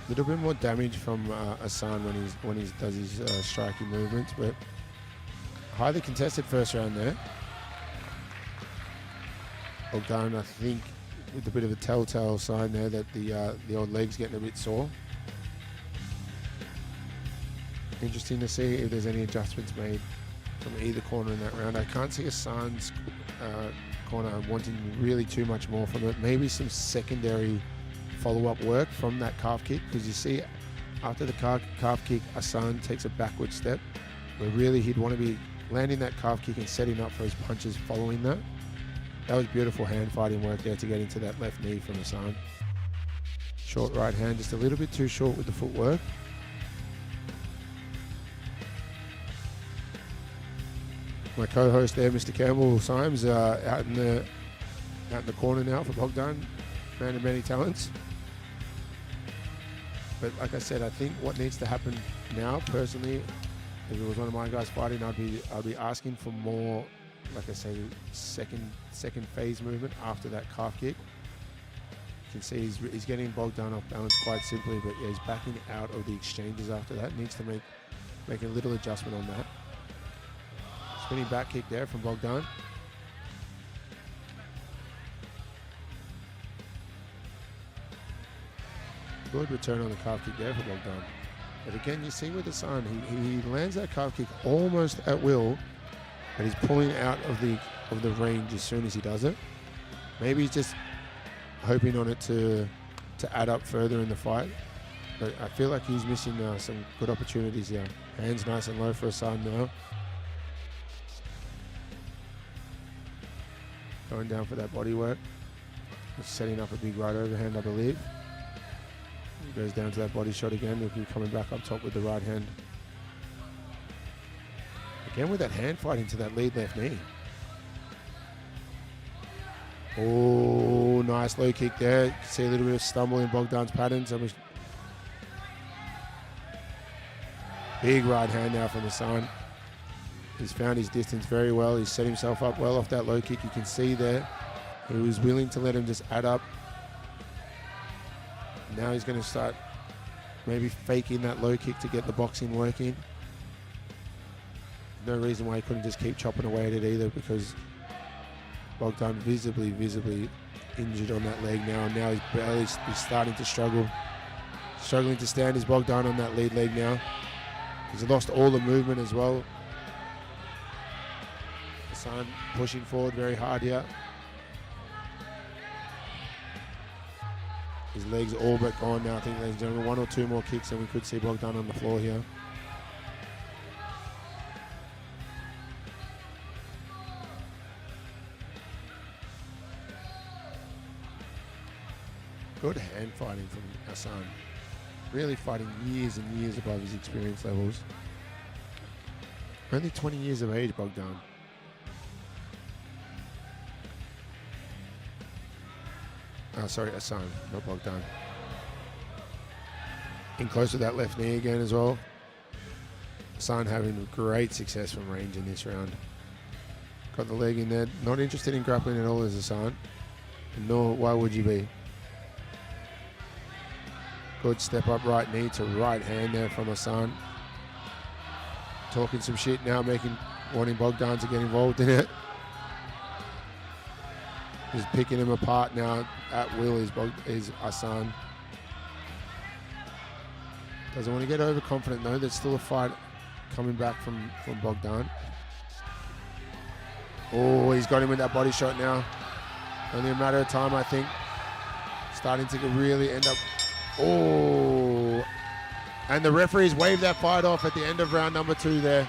A little bit more damage from Hassan when he does his striking movements, but highly contested first round there. Bogdan, I think, with a bit of a telltale sign there that the old leg's getting a bit sore. Interesting to see if there's any adjustments made from either corner in that round. I can't see Hassan's corner wanting really too much more from it. Maybe some secondary follow-up work from that calf kick, because you see after the calf kick, Hassan takes a backward step, where really he'd want to be landing that calf kick and setting up for his punches following that. That was beautiful hand fighting work there to get into that left knee from Hassan. Short right hand, just a little bit too short with the footwork. My co-host there, Mr. Campbell Symes, out in the corner now for Bogdan, man of many talents. But like I said, I think what needs to happen now, personally, if it was one of my guys fighting, I'd be asking for more, like I say, second phase movement after that calf kick. You can see he's getting Bogdan off balance quite simply, but yeah, he's backing out of the exchanges after that. Needs to make a little adjustment on that. Spinning back kick there from Bogdan. Good return on the calf kick there for Bogdan. But again, you see with Hassan, he lands that calf kick almost at will, but he's pulling out of the range as soon as he does it. Maybe he's just hoping on it to add up further in the fight. But I feel like he's missing some good opportunities here. Hands nice and low for Hassan now. Going down for that body work. Setting up a big right overhand, I believe. He goes down to that body shot again. He'll be coming back up top with the right hand. Again with that hand fight into that lead left knee. Oh, nice low kick there. You can see a little bit of stumble in Bogdan's patterns. Big right hand now from Hassan. He's found his distance very well. He's set himself up well off that low kick. You can see there, he was willing to let him just add up. Now he's going to start maybe faking that low kick to get the boxing working. No reason why he couldn't just keep chopping away at it either, because Bogdan visibly injured on that leg now. Now he's starting to struggle. Struggling to stand is Bogdan on that lead leg now. He's lost all the movement as well. Hassan pushing forward very hard here. His legs all but gone now, I think, ladies and gentlemen. One or two more kicks and we could see Bogdan on the floor here. Good hand fighting from Hassan. Really fighting years and years above his experience levels. Only 20 years of age, Bogdan. Sorry, Hassan, not Bogdan. In close to that left knee again as well. Hassan having great success from range in this round. Got the leg in there. Not interested in grappling at all as Hassan. Nor why would you be? Good step up right knee to right hand there from Hassan. Talking some shit now, wanting Bogdan to get involved in it. Just picking him apart now at will is Hassan. Doesn't want to get overconfident though. There's still a fight coming back from Bogdan. Oh, he's got him with that body shot now. Only a matter of time, I think. Starting to really end up. Oh, and the referees waved that fight off at the end of round number 2 there.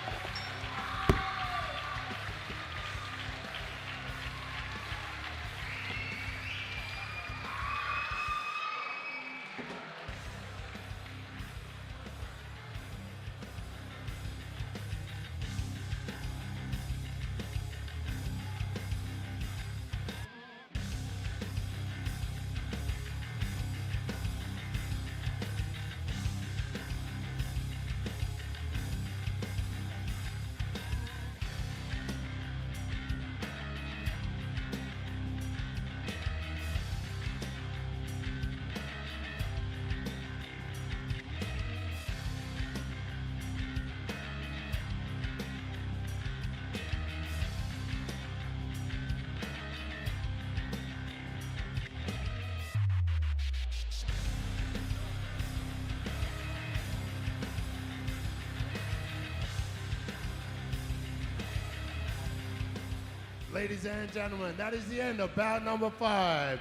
ladies and gentlemen, that is the end of bout number 5.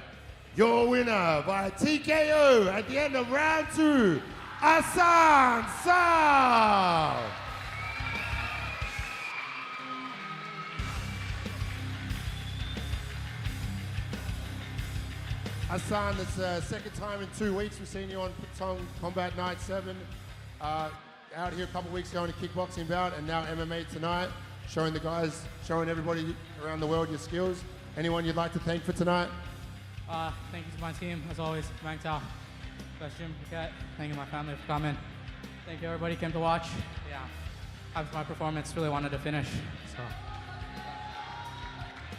Your winner by TKO at the end of round 2, Asan Sao. Asan, it's the second time in 2 weeks we've seen you on Patong Combat Night 7. Out here a couple weeks ago in a kickboxing bout, and now MMA tonight, showing everybody around the world your skills. Anyone you'd like to thank for tonight? Thank you to my team, as always, Bang Tao, Best Jim, Cat. Thank you to my family for coming. Thank you everybody who came to watch. Yeah, after my performance, really wanted to finish. So.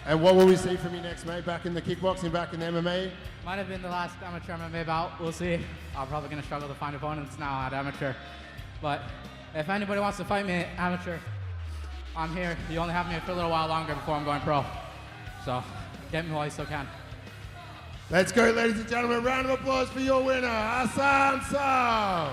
And what will we see from you next, mate? Back in the kickboxing, back in the MMA? Might have been the last amateur MMA bout. We'll see. I'm probably going to struggle to find opponents now at amateur. But if anybody wants to fight me at amateur, I'm here. You only have me for a little while longer before I'm going pro. So get me while you still can. Let's go, ladies and gentlemen. Round of applause for your winner, Asan Sao.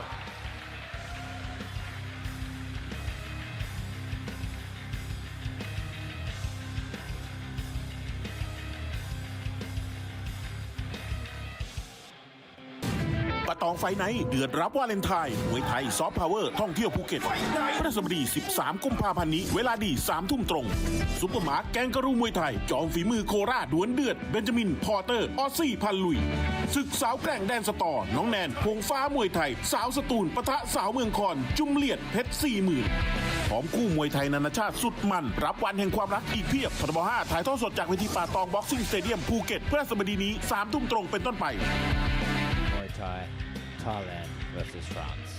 Patong ไฟท์ไนท์เดือดรับวาเลนไทน์มวยไทยซอฟต์พาวเวอร์ท่องเที่ยวภูเก็ตพฤหัสบดี 13 กุมภาพันธ์นี้เวลาดี 3 ทุ่มตรงซุปเปอร์มาร์ทแกงกะรูมวยไทยจอมฝีมือโคราชดวลเดือดเบนจามินพอร์เตอร์ออสซี่พันลุยศึกสาวแกร่งแดนสตอน้องแนนพงฟ้ามวยไทยสาวสตูลปะทะสาวเมืองคอนจุ่มเลียดเพชร 40,000 พร้อมคู่มวยไทยนานาชาติสุดมันรับวันแห่งความรักอีกเพียบทบ5ถ่ายทอดสดจากเวทีป่าตองบ็อกซิ่งสเตเดียมภูเก็ตพฤหัสบดีนี้ 3 ทุ่มตรงเป็นต้นไป Muay Thai Thailand versus France.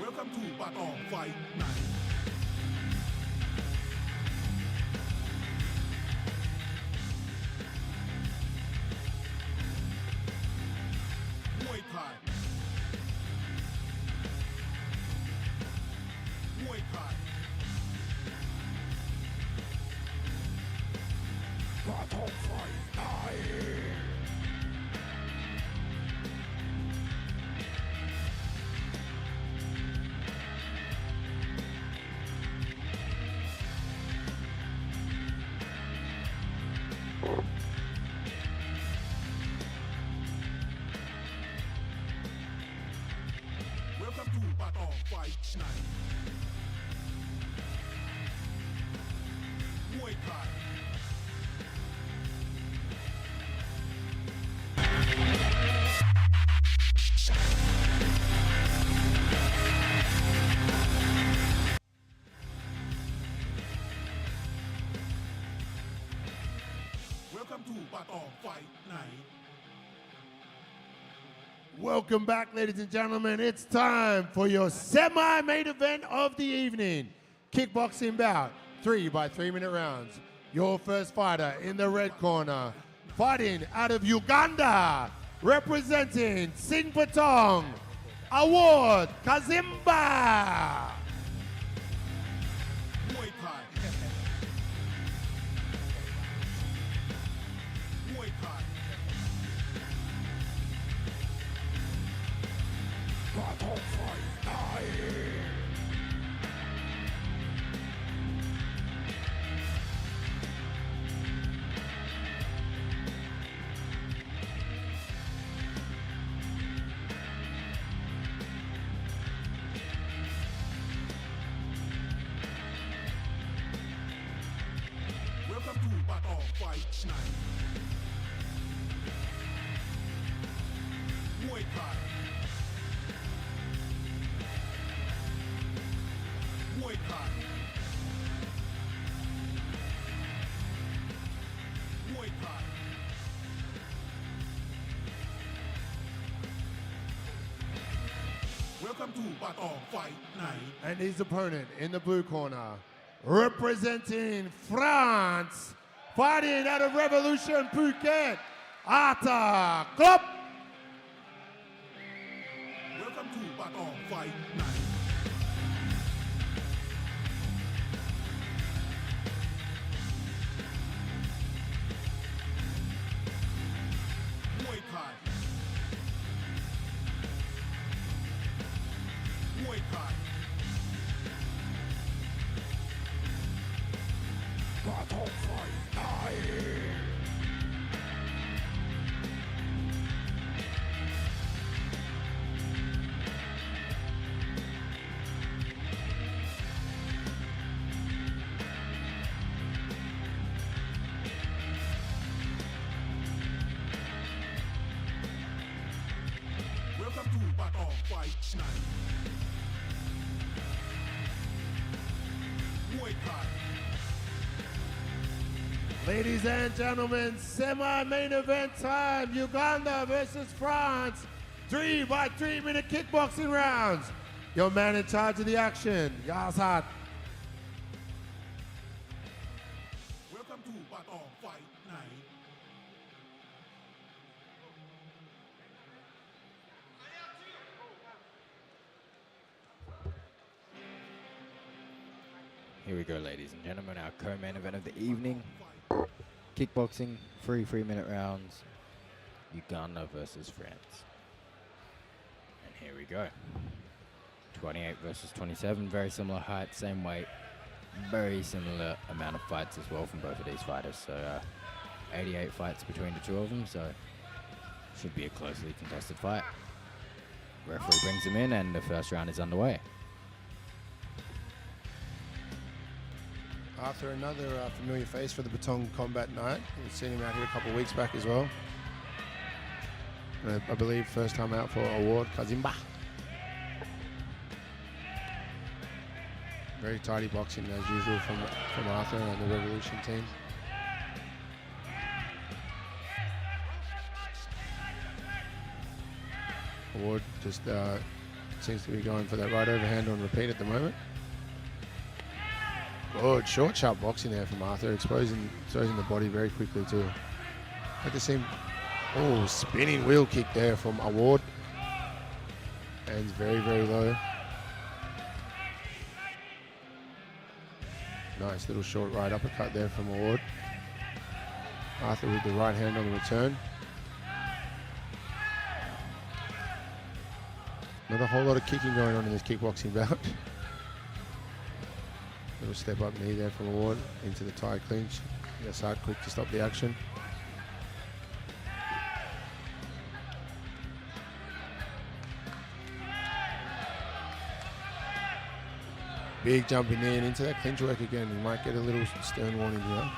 Welcome to Patong Fight Night. Muay Thai. Muay Thai. Patong Fight Night. Welcome to Patong Fight Night. Muay Thai. Welcome to Patong Fight Night. Welcome back, ladies and gentlemen. It's time for your semi-main event of the evening. Kickboxing bout, 3 by 3-minute rounds. Your first fighter in the red corner, fighting out of Uganda, representing Sing Patong, Award Kazimba. Muay Thai. Muay Thai. Patong Fight Night. Welcome to Patong Fight Night. Muay Thai. Muay Thai. Muay Thai. Welcome to Patong Fight Night. And his opponent in the blue corner, representing France, fighting out of Revolution Phuket, Ata Klop. Welcome to Patong Fight Night. Muay Muay Thai. Patong fight night. Welcome to Patong fight night. Muay Thai. Ladies and gentlemen, semi-main event time. Uganda versus France. 3 minute kickboxing rounds. Your man in charge of the action, Yasat. Welcome to Patong fight night. Here we go, ladies and gentlemen, our co-main event of the evening. Kickboxing, 3 minute rounds. Uganda versus France. And here we go. 28 versus 27, very similar height, same weight. Very similar amount of fights as well from both of these fighters. So 88 fights between the two of them, so should be a closely contested fight. Referee brings him in and the first round is underway. Arthur, another familiar face for the Patong Combat Night. We've seen him out here a couple of weeks back as well. I believe first time out for award, Kazimba. Very tidy boxing as usual from Arthur and the Revolution team. Award just seems to be going for that right overhand on repeat at the moment. Good short, sharp boxing there from Arthur, exposing the body very quickly too. Like to see him, spinning wheel kick there from Award. Hands very, very low. Nice little short right uppercut there from Award. Arthur with the right hand on the return. Not a whole lot of kicking going on in this kickboxing bout. Little step up knee there from Award into the tie clinch. Yasat quick to stop the action. Big jumping knee and into that clinch work again. You might get a little stern warning here.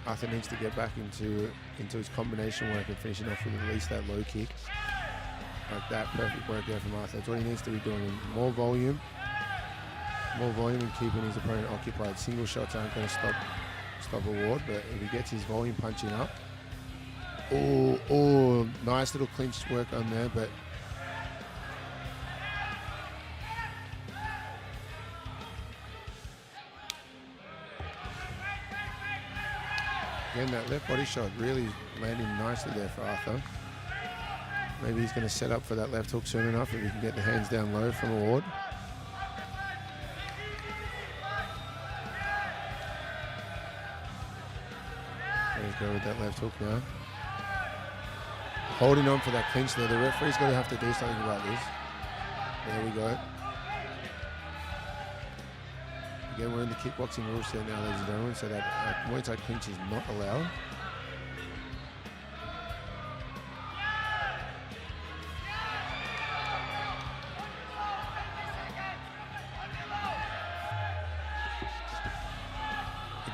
Arthur needs to get back into his combination work and finishing off with at least that low kick. Like that, perfect work there from Arthur. That's what he needs to be doing. More volume and keeping his opponent occupied. Single shots aren't going to stop Award, but if he gets his volume punching up. Oh, nice little clinch work on there, but again, that left body shot really landing nicely there for Arthur. Maybe he's going to set up for that left hook soon enough if he can get the hands down low from Award. Let's go with that left hook now. Holding on for that clinch there. The referee's going to have to do something about this. There we go. Again, we're in the kickboxing rules set now, ladies and gentlemen, so that Muay Thai clinch is not allowed.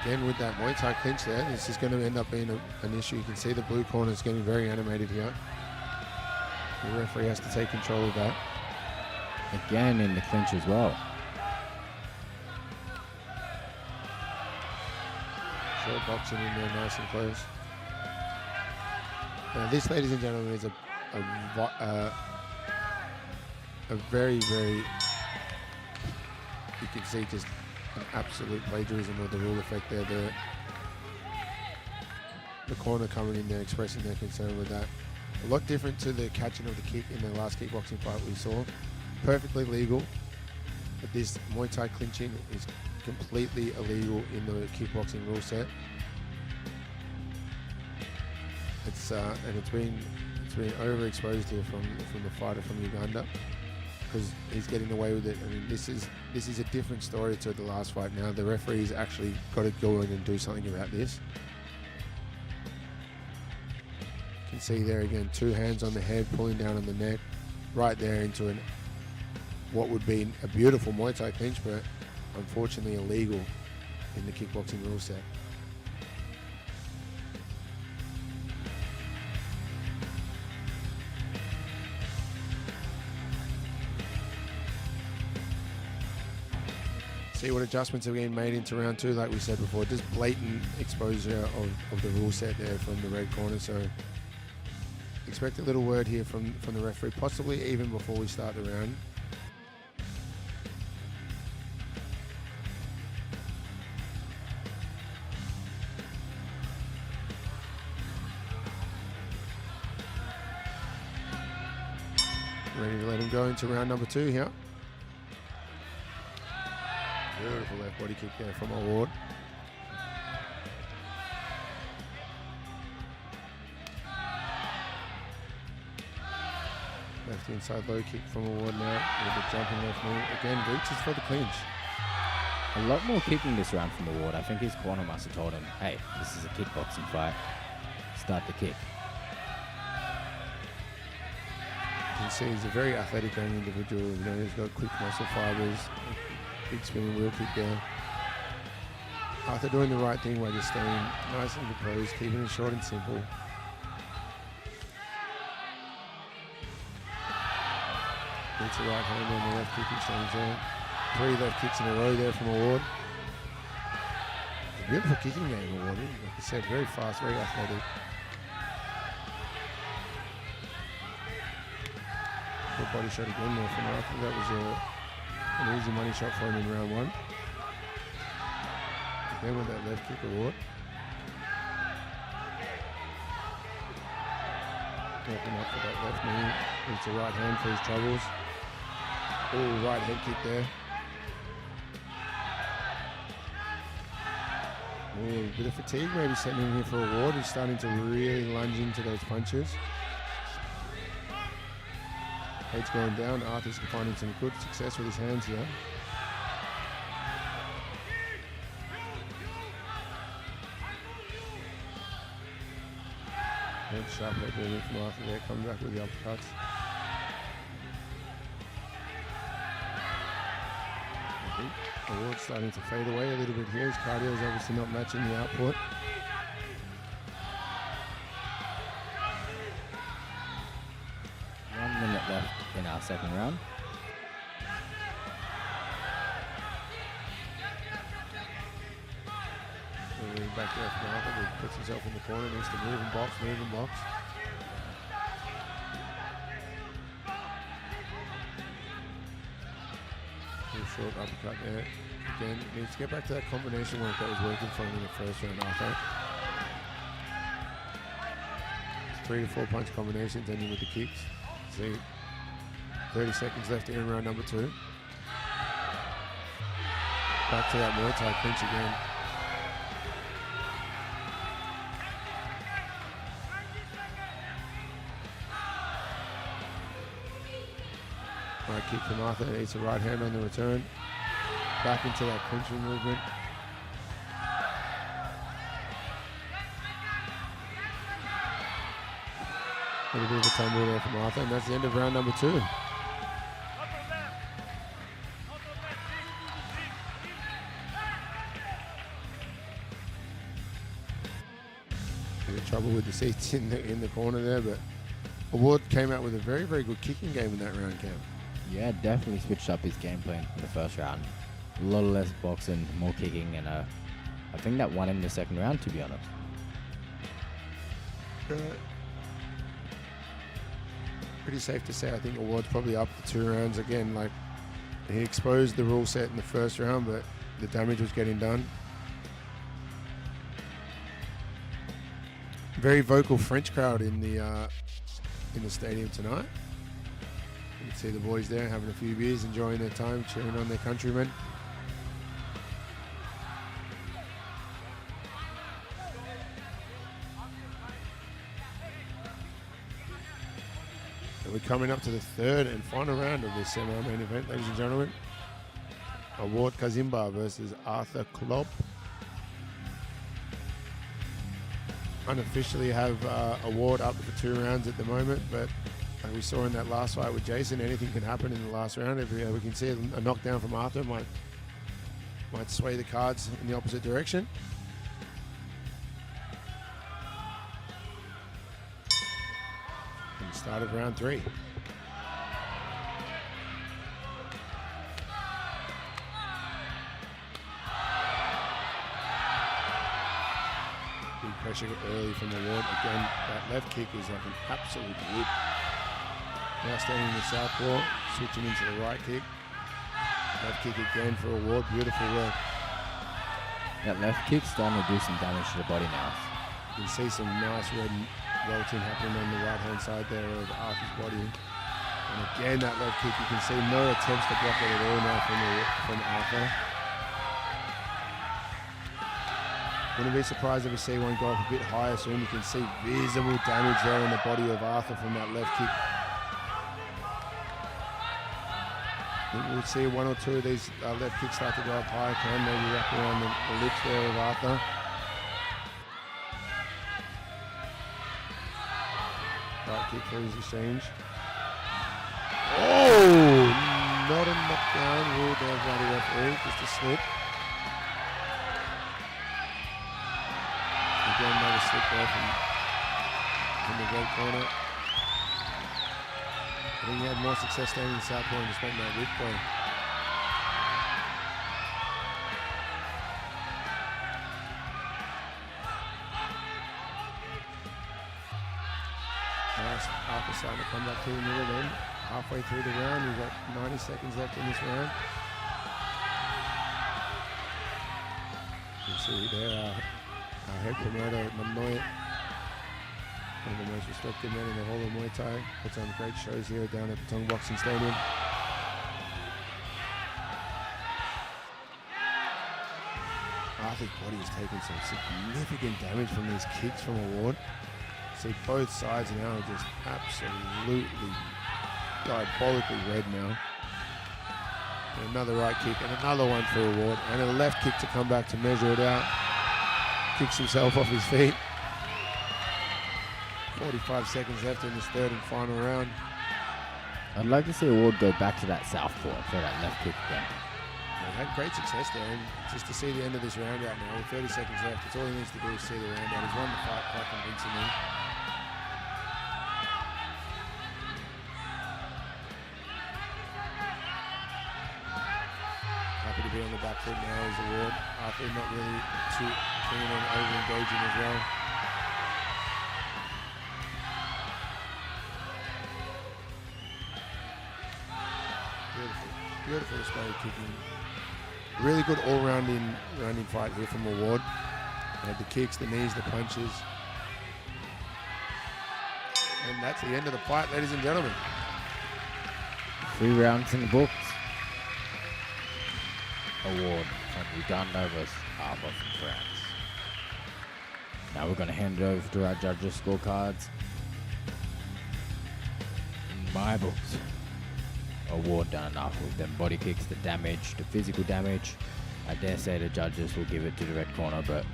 Again, with that Muay Thai clinch there, this is going to end up being an issue. You can see the blue corner is getting very animated here. The referee has to take control of that. Again in the clinch as well. Short boxing in there, nice and close. Now this, ladies and gentlemen, is a very, very, you can see just an absolute plagiarism of the rule effect there. The corner coming in there expressing their concern with that. A lot different to the catching of the kick in the last kickboxing fight we saw. Perfectly legal, but this Muay Thai clinching is completely illegal in the kickboxing rule set. and it's been overexposed here from the fighter from Uganda, because he's getting away with it. I mean, this is a different story to the last fight. Now the referee's actually got to go in and do something about this. You can see there again, 2 hands on the head, pulling down on the neck, right there into what would be a beautiful Muay Thai clinch, but unfortunately illegal in the kickboxing rule set. See what adjustments are being made into round 2, like we said before. Just blatant exposure of the rule set there from the red corner. So expect a little word here from the referee, possibly even before we start the round. Ready to let him go into round number 2 here. Beautiful left body kick there from our Ward. Left inside low kick from a Ward now with the jumping left knee. Again, reaches for the clinch. A lot more kicking this round from the Ward. I think his corner must have told him, hey, this is a kickboxing fight. Start the kick. You can see he's a very athletic young individual. You know, he's got quick muscle fibers. Big spinning wheel kick there. Arthur doing the right thing by just staying nice and composed, keeping it short and simple. Gets the right hand on the left kick exchange there. 3 left kicks in a row there from Award. A beautiful kicking game, Award. Like I said, very fast, very athletic. Good body shot again there from Arthur. That was an easy money shot for him in round 1. Again with that left kick, Award. Open up for that left knee. It's a right hand for his troubles. Oh, right head kick there. Oh, a bit of fatigue maybe setting in here for Award. He's starting to really lunge into those punches. Head's going down. Arthur's finding some good success with his hands here. Good sharp head movement from Arthur there, coming back with the uppercuts. Award's starting to fade away a little bit here. His cardio is obviously not matching the output. Left in our second round. Back there from Arthur, he puts himself in the corner, needs to move and box, Little short uppercut there. Again, needs to get back to that combination work that was working for him in the first round, Arthur. 3 to 4 punch combinations ending with the kicks. See, 30 seconds left in round number 2. Back to that Muay Thai clinch again. Right kick from Arthur, it's a right hand on the return. Back into that clinching movement. A little bit of a tumble there from Arthur, and that's the end of round number 2. Bit of trouble with the seats in the corner there, but Award came out with a very, very good kicking game in that round, Cam. Yeah, definitely switched up his game plan in the first round. A lot less boxing, more kicking, and I think that won him the second round, to be honest. Pretty safe to say, I think Award's probably up the 2 rounds again. Like, he exposed the rule set in the first round, but the damage was getting done. Very vocal French crowd in the stadium tonight. You can see the boys there having a few beers, enjoying their time, cheering on their countrymen. And we're coming up to the third and final round of this semi-main event, ladies and gentlemen. Award Kazimba versus Arthur Klopp. Unofficially have Award up for 2 rounds at the moment, but like we saw in that last fight with Jason, anything can happen in the last round. If we can see a knockdown from Arthur, might sway the cards in the opposite direction. And start of round 3. Big pressure early from the Award. Again, that left kick is like an absolute whip. Now standing in the southpaw, switching into the right kick. Left kick again for Award. Beautiful work. That left kick's starting to do some damage to the body now. You can see some nice red welting happening on the right-hand side there of Arthur's body. And again, that left kick, you can see no attempts to block it at all now from Arthur. Wouldn't be surprised if we see one go up a bit higher soon. You can see visible damage there in the body of Arthur from that left kick. I think we'll see 1 or 2 of these left kicks start to go up higher, can maybe wrap around the lips there of Arthur. Right kick for his exchange. Oh! Not a knockdown, ruled there by the referee, just a slip. Again, another slip there from the red corner. I think he had more success standing in southpaw and just making that whip play. Arthur starting to come back to the middle then. Halfway through the round, we've got 90 seconds left in this round. You can see there our head promoter, Manoy, one of the most respected men in the whole of Muay Thai, puts on great shows here down at Patong Boxing Stadium. Arthur's body has taken some significant damage from these kicks from Award. See both sides now are just absolutely diabolically red now. And another right kick and another one for Award and a left kick to come back to measure it out. Kicks himself off his feet. 45 seconds left in this third and final round. I'd like to see Award go back to that southpaw for that left kick again. He had great success there, and just to see the end of this round out now with 30 seconds left, it's all he needs to do is see the round out. He's won the fight quite convincingly. Happy to be on the back foot now as Award. Arthur not really too keen on over-engaging as well. Beautiful display of kicking. Really good all-rounding fight here from Award. Had the kicks, the knees, the punches. And that's the end of the fight, ladies and gentlemen. 3 rounds in the books. Award from Uganda versus Arthur from France. Now we're going to hand it over to our judges' scorecards. In my books, Award done enough with them body kicks, the damage, the physical damage. I dare say the judges will give it to the red corner, but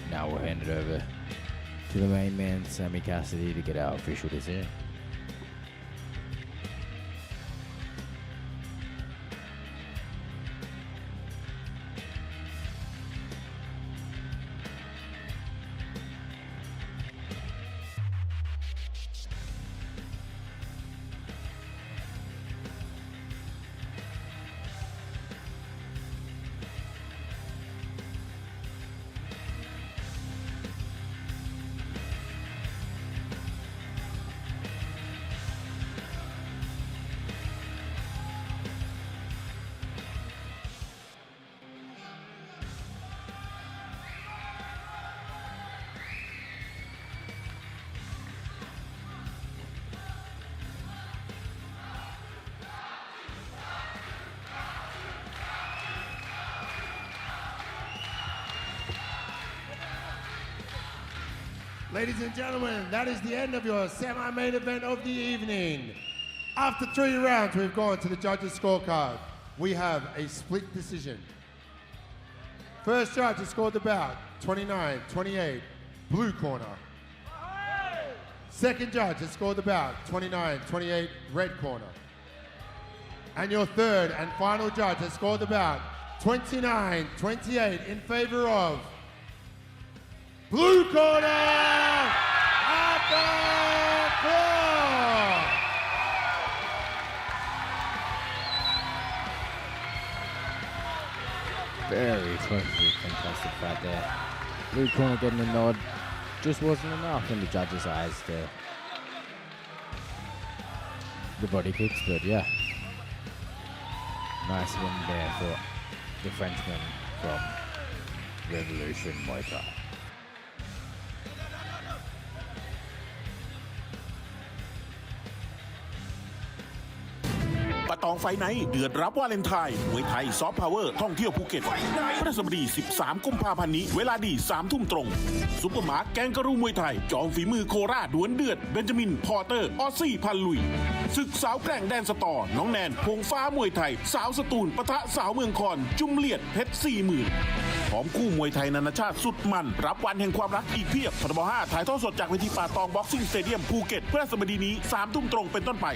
now we'll hand it over to the main man, Sammy Cassidy, to get our official decision. Ladies and gentlemen, that is the end of your semi-main event of the evening. After 3 rounds, we've gone to the judges' scorecard. We have a split decision. First judge has scored the bout, 29-28, blue corner. Second judge has scored the bout, 29-28, red corner. And your third and final judge has scored the bout, 29-28 in favor of blue corner, Patong. Very closely contested fight there. Blue corner getting a nod. Just wasn't enough in the judges' eyes there. The body kicks, but yeah. Nice win there for the Frenchman from Revolution Muay Thai. ปะตองไฟไนท์เดือดรับวาเลนไทน์มวยไทยซอฟต์พาวเวอร์ท่องเที่ยวภูเก็ตพฤหัสบดี 13 กุมภาพันธ์นี้เวลาดี 3 ทุ่มตรงซุปเปอร์มาร์ทแกงกะรูมวยไทยจอมฝีมือโคราชดวลเดือดเบนจามินพอร์เตอร์ออสซี่พันลุยศึกสาวแกร่งแดนสตอน้องแนนพงฟ้ามวยไทยสาวสตูลปะทะสาวเมืองคอนจุ่มเลียดเพชร 40,000 พร้อมคู่มวยไทยนานาชาติสุดมันรับวันแห่งความรักอีกเพียบพทบ5ถ่ายทอดสดจากเวทีป่าตองบ็อกซิ่งสเตเดียมภูเก็ตพฤหัสบดีนี้ 3 ทุ่มตรงเป็นต้นไป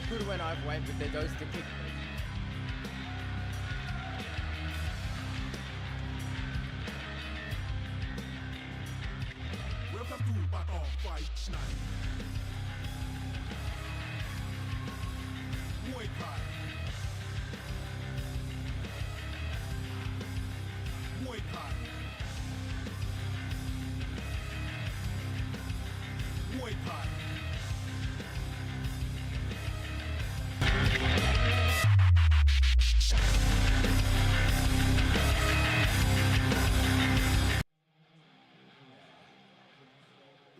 Could have went overweight, but there goes the kick. Welcome to Patong Fight Night. Muay Thai. Muay Thai. Muay Thai.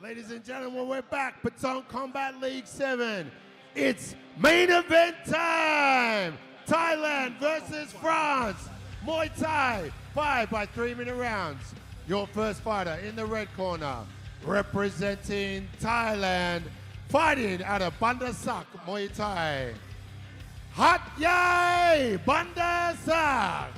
Ladies and gentlemen, we're back. Patong Combat League 7. It's main event time. Thailand versus France. Muay Thai, 5 by 3-minute rounds. Your first fighter in the red corner, representing Thailand, fighting out of Bandasak Muay Thai. Hat Yai Bandasak.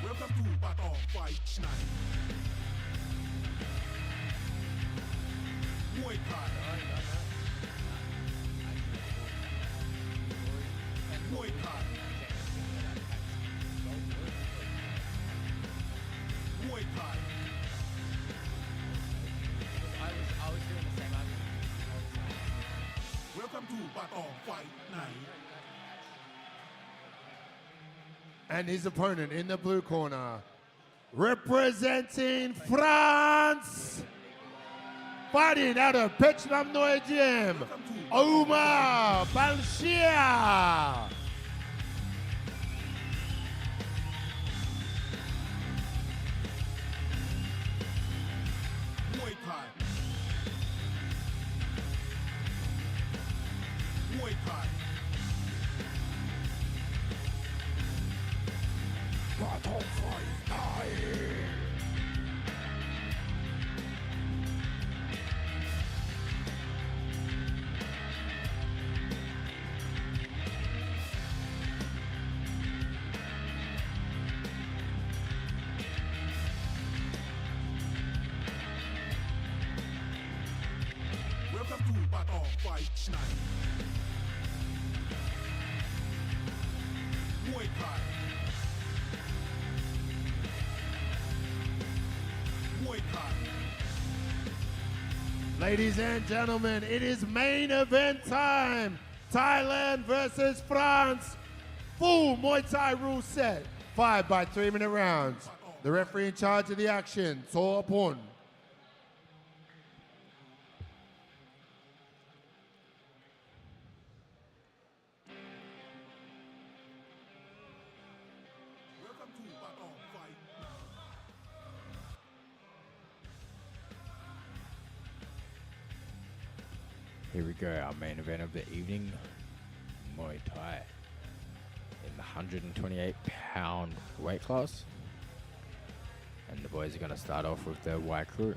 Welcome to Patong Fight Night. Muay Thai. Muay Thai. Muay Thai. Welcome to Patong Fight Night. And his opponent in the blue corner, representing France, fighting out of Petchnam Noi Gym, Omar Balshia. Muay Thai. Muay Thai. Patong Fight Night. Welcome to Patong Fight Night. Muay Thai. Ladies and gentlemen, it is main event time. Thailand versus France. Full Muay Thai rule set. 5 by 3-minute rounds. The referee in charge of the action, Sorapon. Welcome to Patong Fight. Here we go, our main event of the evening, Muay Thai in the 128-pound weight class. And the boys are going to start off with the white crew.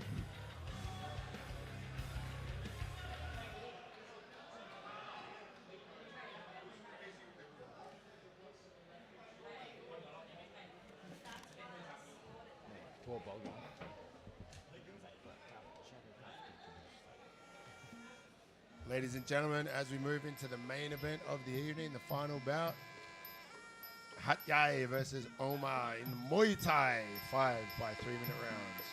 Ladies and gentlemen, as we move into the main event of the evening, the final bout, Hat Yai versus Omar in Muay Thai, 5 by 3-minute rounds.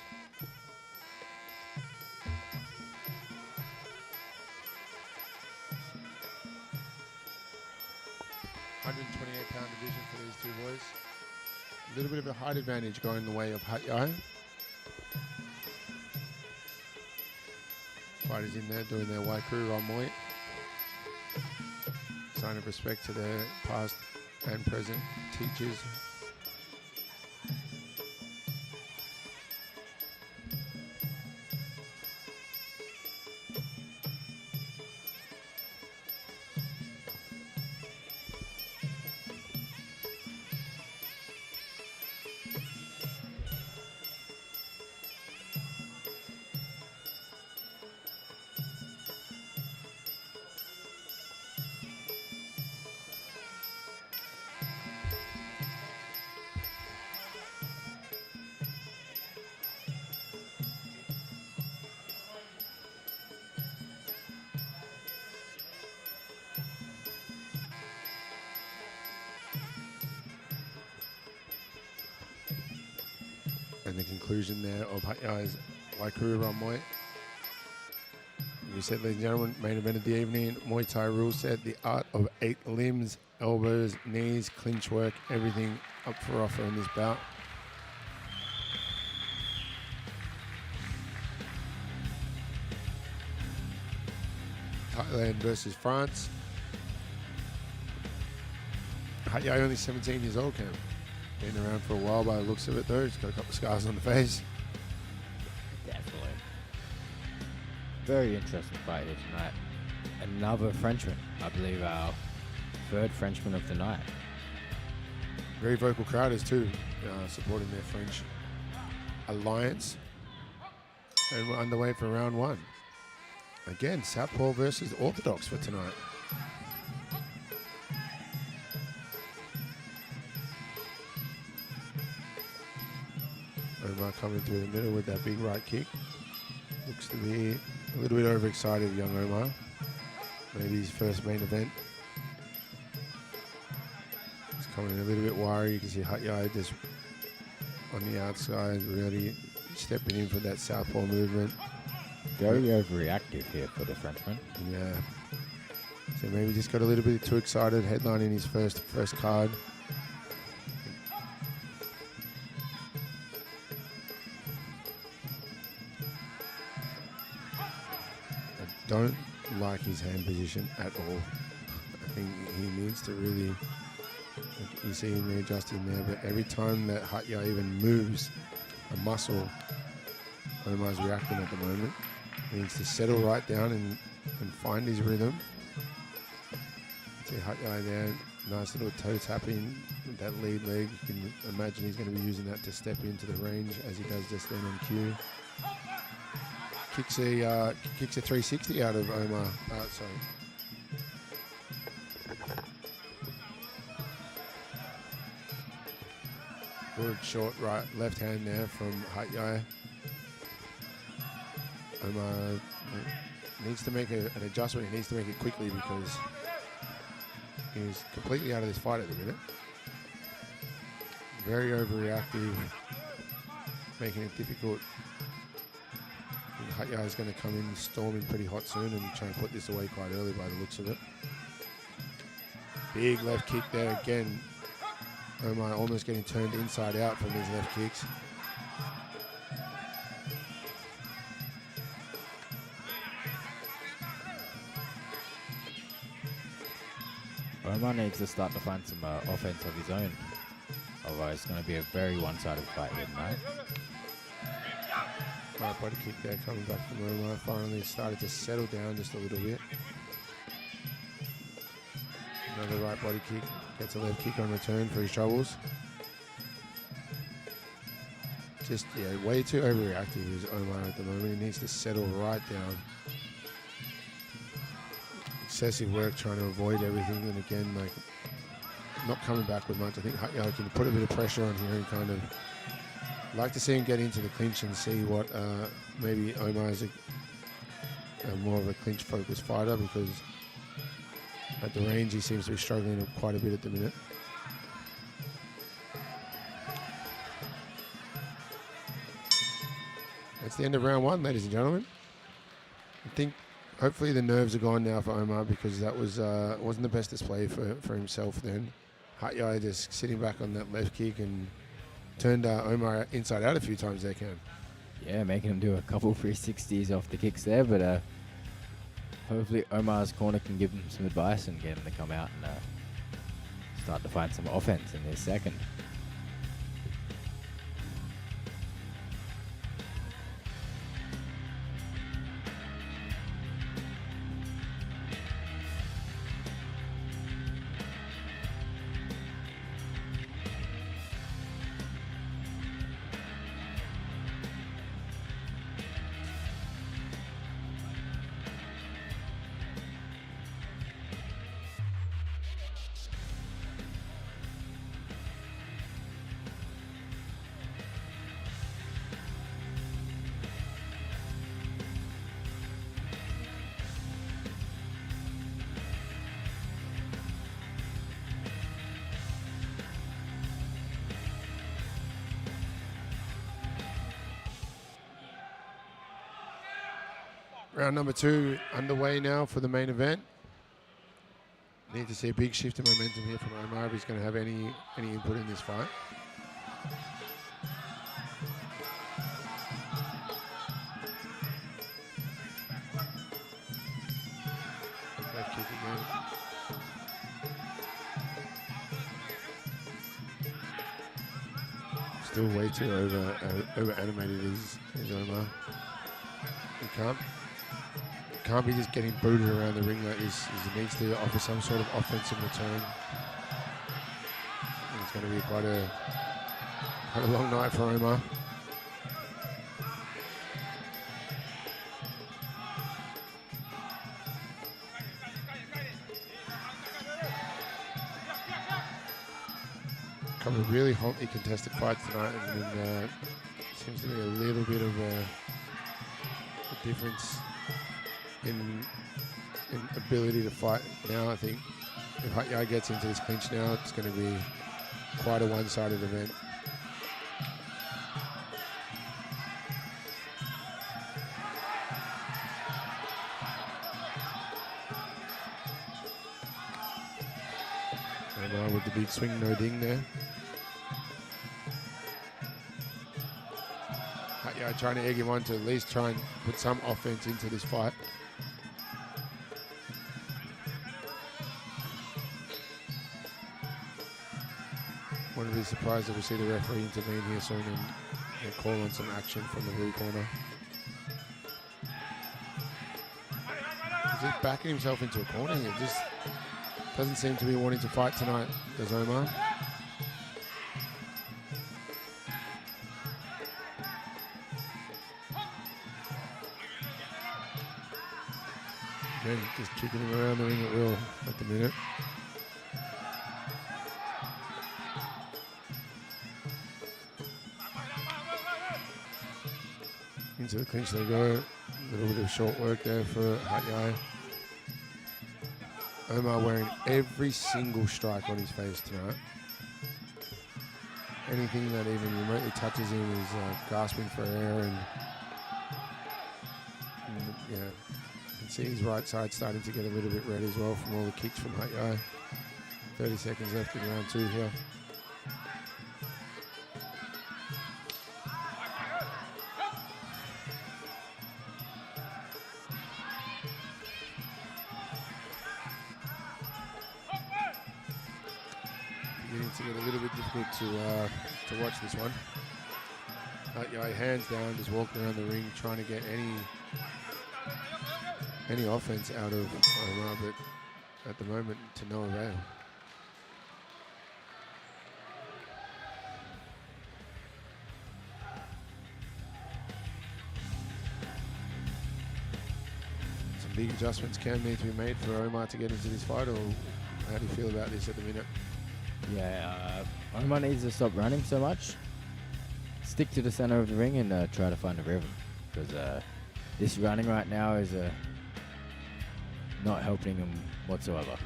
£128 division for these two boys. A little bit of a height advantage going the way of Hat Yai. Fighters in there doing their white crew on Muay. Sign of respect to their past and present teachers. And the conclusion there of Hat Yai's Waikuru Muay. We said, ladies and gentlemen, main event of the evening, Muay Thai rule set, the art of 8 limbs, elbows, knees, clinch work, everything up for offer in this bout. Thailand versus France. Hat Yai only 17 years old, Cam. Been around for a while by the looks of it though. He's got a couple of scars on the face. Definitely. Very interesting fight here tonight. Another Frenchman. I believe our third Frenchman of the night. Very vocal crowders too, supporting their French alliance. And we're underway for round 1. Again, Southpaw versus Orthodox for tonight. Omar coming through the middle with that big right kick. Looks to be a little bit overexcited, young Omar. Maybe his first main event. He's coming in a little bit wiry. You can see Hat Yai just on the outside, really stepping in for that southpaw movement. Very overreactive here for the Frenchman. Yeah. So maybe just got a little bit too excited, headlining his first card. I don't like his hand position at all. I think he needs to really, you see him readjusting there, but every time that Hat Yai even moves a muscle, Omar's reacting at the moment. He needs to settle right down and find his rhythm. See Hat Yai there, nice little toe tapping with that lead leg. You can imagine he's going to be using that to step into the range as he does just then on cue. Kicks a 360 out of Omar. Sorry. Good short right left hand there from Hat Yai. Omar needs to make an adjustment. He needs to make it quickly because he's completely out of this fight at the minute. Very overreactive, making it difficult. Hatyai is going to come in storming pretty hot soon and try and put this away quite early by the looks of it. Big left kick there again. Omar almost getting turned inside out from these left kicks. Omar needs to start to find some offense of his own. Otherwise, it's going to be a very one-sided fight here tonight. Right body kick there coming back from Omar. Finally started to settle down just a little bit. Another right body kick. Gets a left kick on return for his troubles. Just, yeah, way too overreactive is Omar at the moment. He needs to settle right down. Excessive work trying to avoid everything, and again, like, not coming back with much. I think Hatyai can put a bit of pressure on here and kind of like to see him get into the clinch and see what maybe Omar is a more of a clinch-focused fighter, because at the range he seems to be struggling quite a bit at the minute. That's the end of round one, ladies and gentlemen. I think hopefully the nerves are gone now for Omar, because that was wasn't the best display for himself then. Hatyai just sitting back on that left kick and turned Omar inside out a few times there, Cam. Yeah, making him do a couple 360s off the kicks there, but hopefully Omar's corner can give him some advice and get him to come out and start to find some offense in this second. Round number two underway now for the main event. Need to see a big shift in momentum here from Omar if he's going to have any input in this fight. Left kick again. Still way too over animated is Omar. He can't be just getting booted around the ring like this. He needs to offer some sort of offensive return. It's going to be quite a long night for Omar. A couple of really hotly contested fights tonight, and then seems to be a little bit of a difference in ability to fight now. I think if Hatyai gets into this clinch now, it's going to be quite a one-sided event. And with the big swing, no ding there. Hatyai trying to egg him on to at least try and put some offense into this fight. Wouldn't be surprised if we see the referee intervene here soon and call on some action from the blue corner. He's just backing himself into a corner here. Just doesn't seem to be wanting to fight tonight, does Omar? Again, just kicking him around the ring at will at the minute. Into the clinch they go. A little bit of short work there for Hatyai. Omar wearing every single strike on his face tonight. Anything that even remotely touches him is gasping for air, and Yeah, you can see his right side starting to get a little bit red as well from all the kicks from Hat Yai. 30 seconds left in round 2 here. Beginning to get a little bit difficult to watch this one. Hat Yai hands down, just walking around the ring trying to get any offense out of Omar, but at the moment to no avail. Some big adjustments can need to be made for Omar to get into this fight, or how do you feel about this at the minute? Yeah, Omar needs to stop running so much. Stick to the center of the ring and try to find a rhythm, because this running right now is not helping him whatsoever.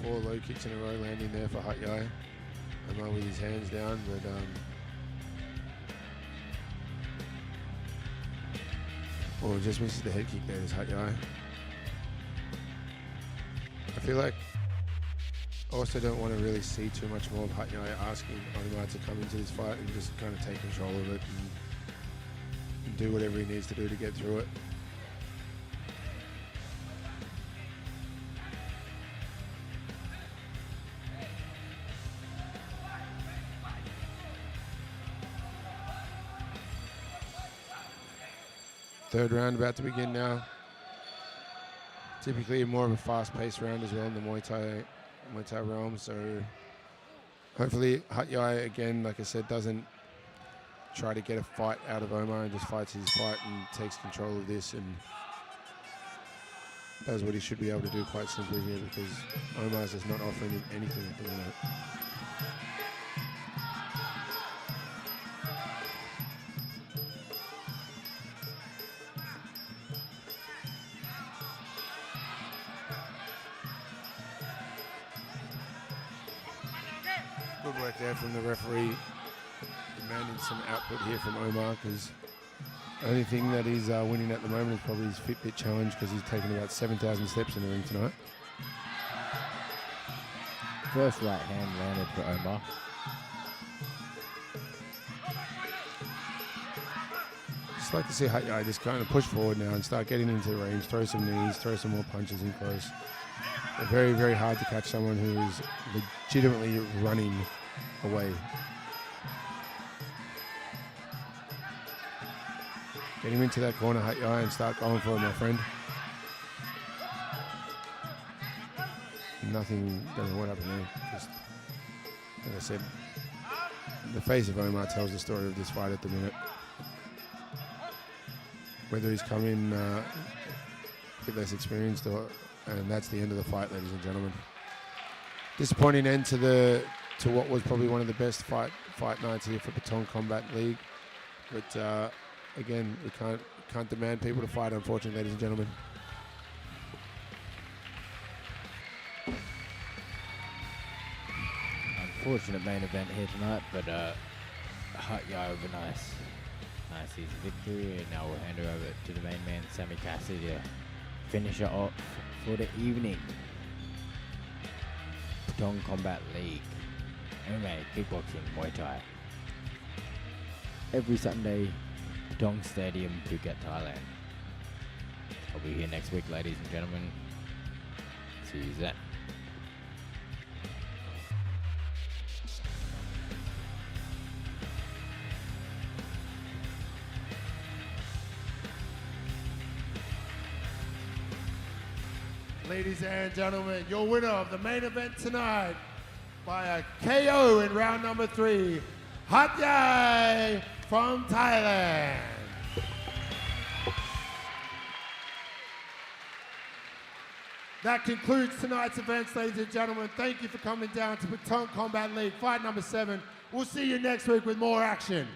Four low kicks in a row landing there for Hat Yai. Omar with his hands down, but just misses the head kick there is Hat Yai. I feel like I also don't want to really see too much more of Hat Yai asking Omar to come into this fight and just kind of take control of it and do whatever he needs to do to get through it. Third round about to begin now. Typically more of a fast-paced round as well in the Muay Thai realm, so hopefully Hat Yai, again, like I said, doesn't try to get a fight out of Omar and just fights his fight and takes control of this and does what he should be able to do quite simply here, because Omar's just not offering him anything at the moment. Good work there from the referee, demanding some output here from Omar, because the only thing that he's winning at the moment is probably his Fitbit challenge, because he's taken about 7,000 steps in the ring tonight. First right hand landed for Omar. Just like to see Hat Yai just kind of push forward now and start getting into the range, throw some knees, throw some more punches in close. They're very, very hard to catch someone who is legitimately running away. Get him into that corner, Hat Yai, and start going for it, my friend. Nothing, don't know what happened there. Just, like I said, the face of Omar tells the story of this fight at the minute. Whether he's come in a bit less experienced, and that's the end of the fight, ladies and gentlemen. Disappointing end to what was probably one of the best fight nights here for Patong Combat League. But again, we can't demand people to fight, unfortunately, ladies and gentlemen. Unfortunate main event here tonight, but Hat Yai with a nice easy victory, and now we'll hand her over to the main man, Sammy Cassidy, to finish it off for the evening. Patong Combat League, MMA, Kickboxing, Muay Thai. Every Sunday, Patong Stadium, Phuket, Thailand. I'll be here next week, ladies and gentlemen. See you then. Ladies and gentlemen, your winner of the main event tonight by a KO in round number 3, Hat Yai from Thailand. That concludes tonight's events, ladies and gentlemen. Thank you for coming down to Patong Combat League, fight number 7. We'll see you next week with more action.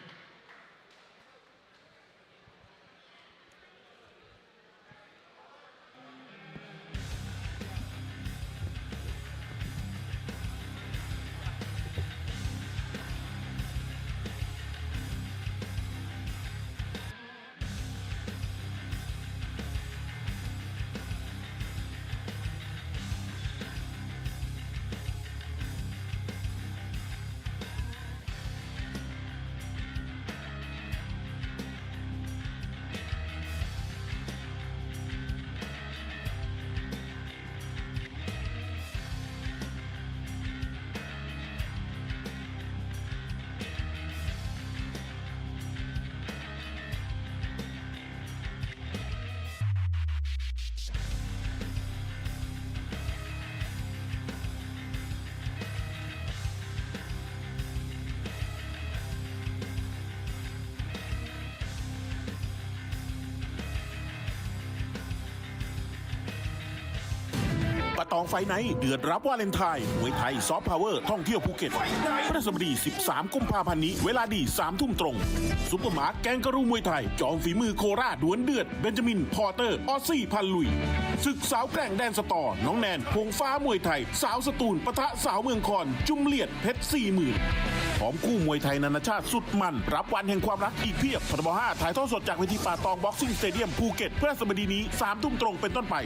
ตองไฟไนท์เดือดรับวาเลนไทน์มวยไทยซอฟต์พาวเวอร์ท่องเที่ยวภูเก็ตพฤหัสบดี 13 กุมภาพันธ์นี้เวลาดี 3 ทุ่มตรงซุปเปอร์มาร์ทแกงกะรูมวยไทยจอมฝีมือโคราชดวลเดือดเบนจามินพอร์เตอร์ออสซี่พันลุยศึกสาวแกร่งแดนสตอน้องแนนพงฟ้ามวยไทยสาวสตูลปะทะสาวเมืองคอนจุมเลียดเพชร 40,000พร้อมคู่มวยไทยนานาชาติสุดมันรับวันแห่งความรักอีกเพียบพทบ5ถ่ายทอดสดจากเวทีป่าตองบ็อกซิ่งสเตเดียมภูเก็ตพฤหัสบดีนี้ 3 ทุ่มตรงเป็นต้นไป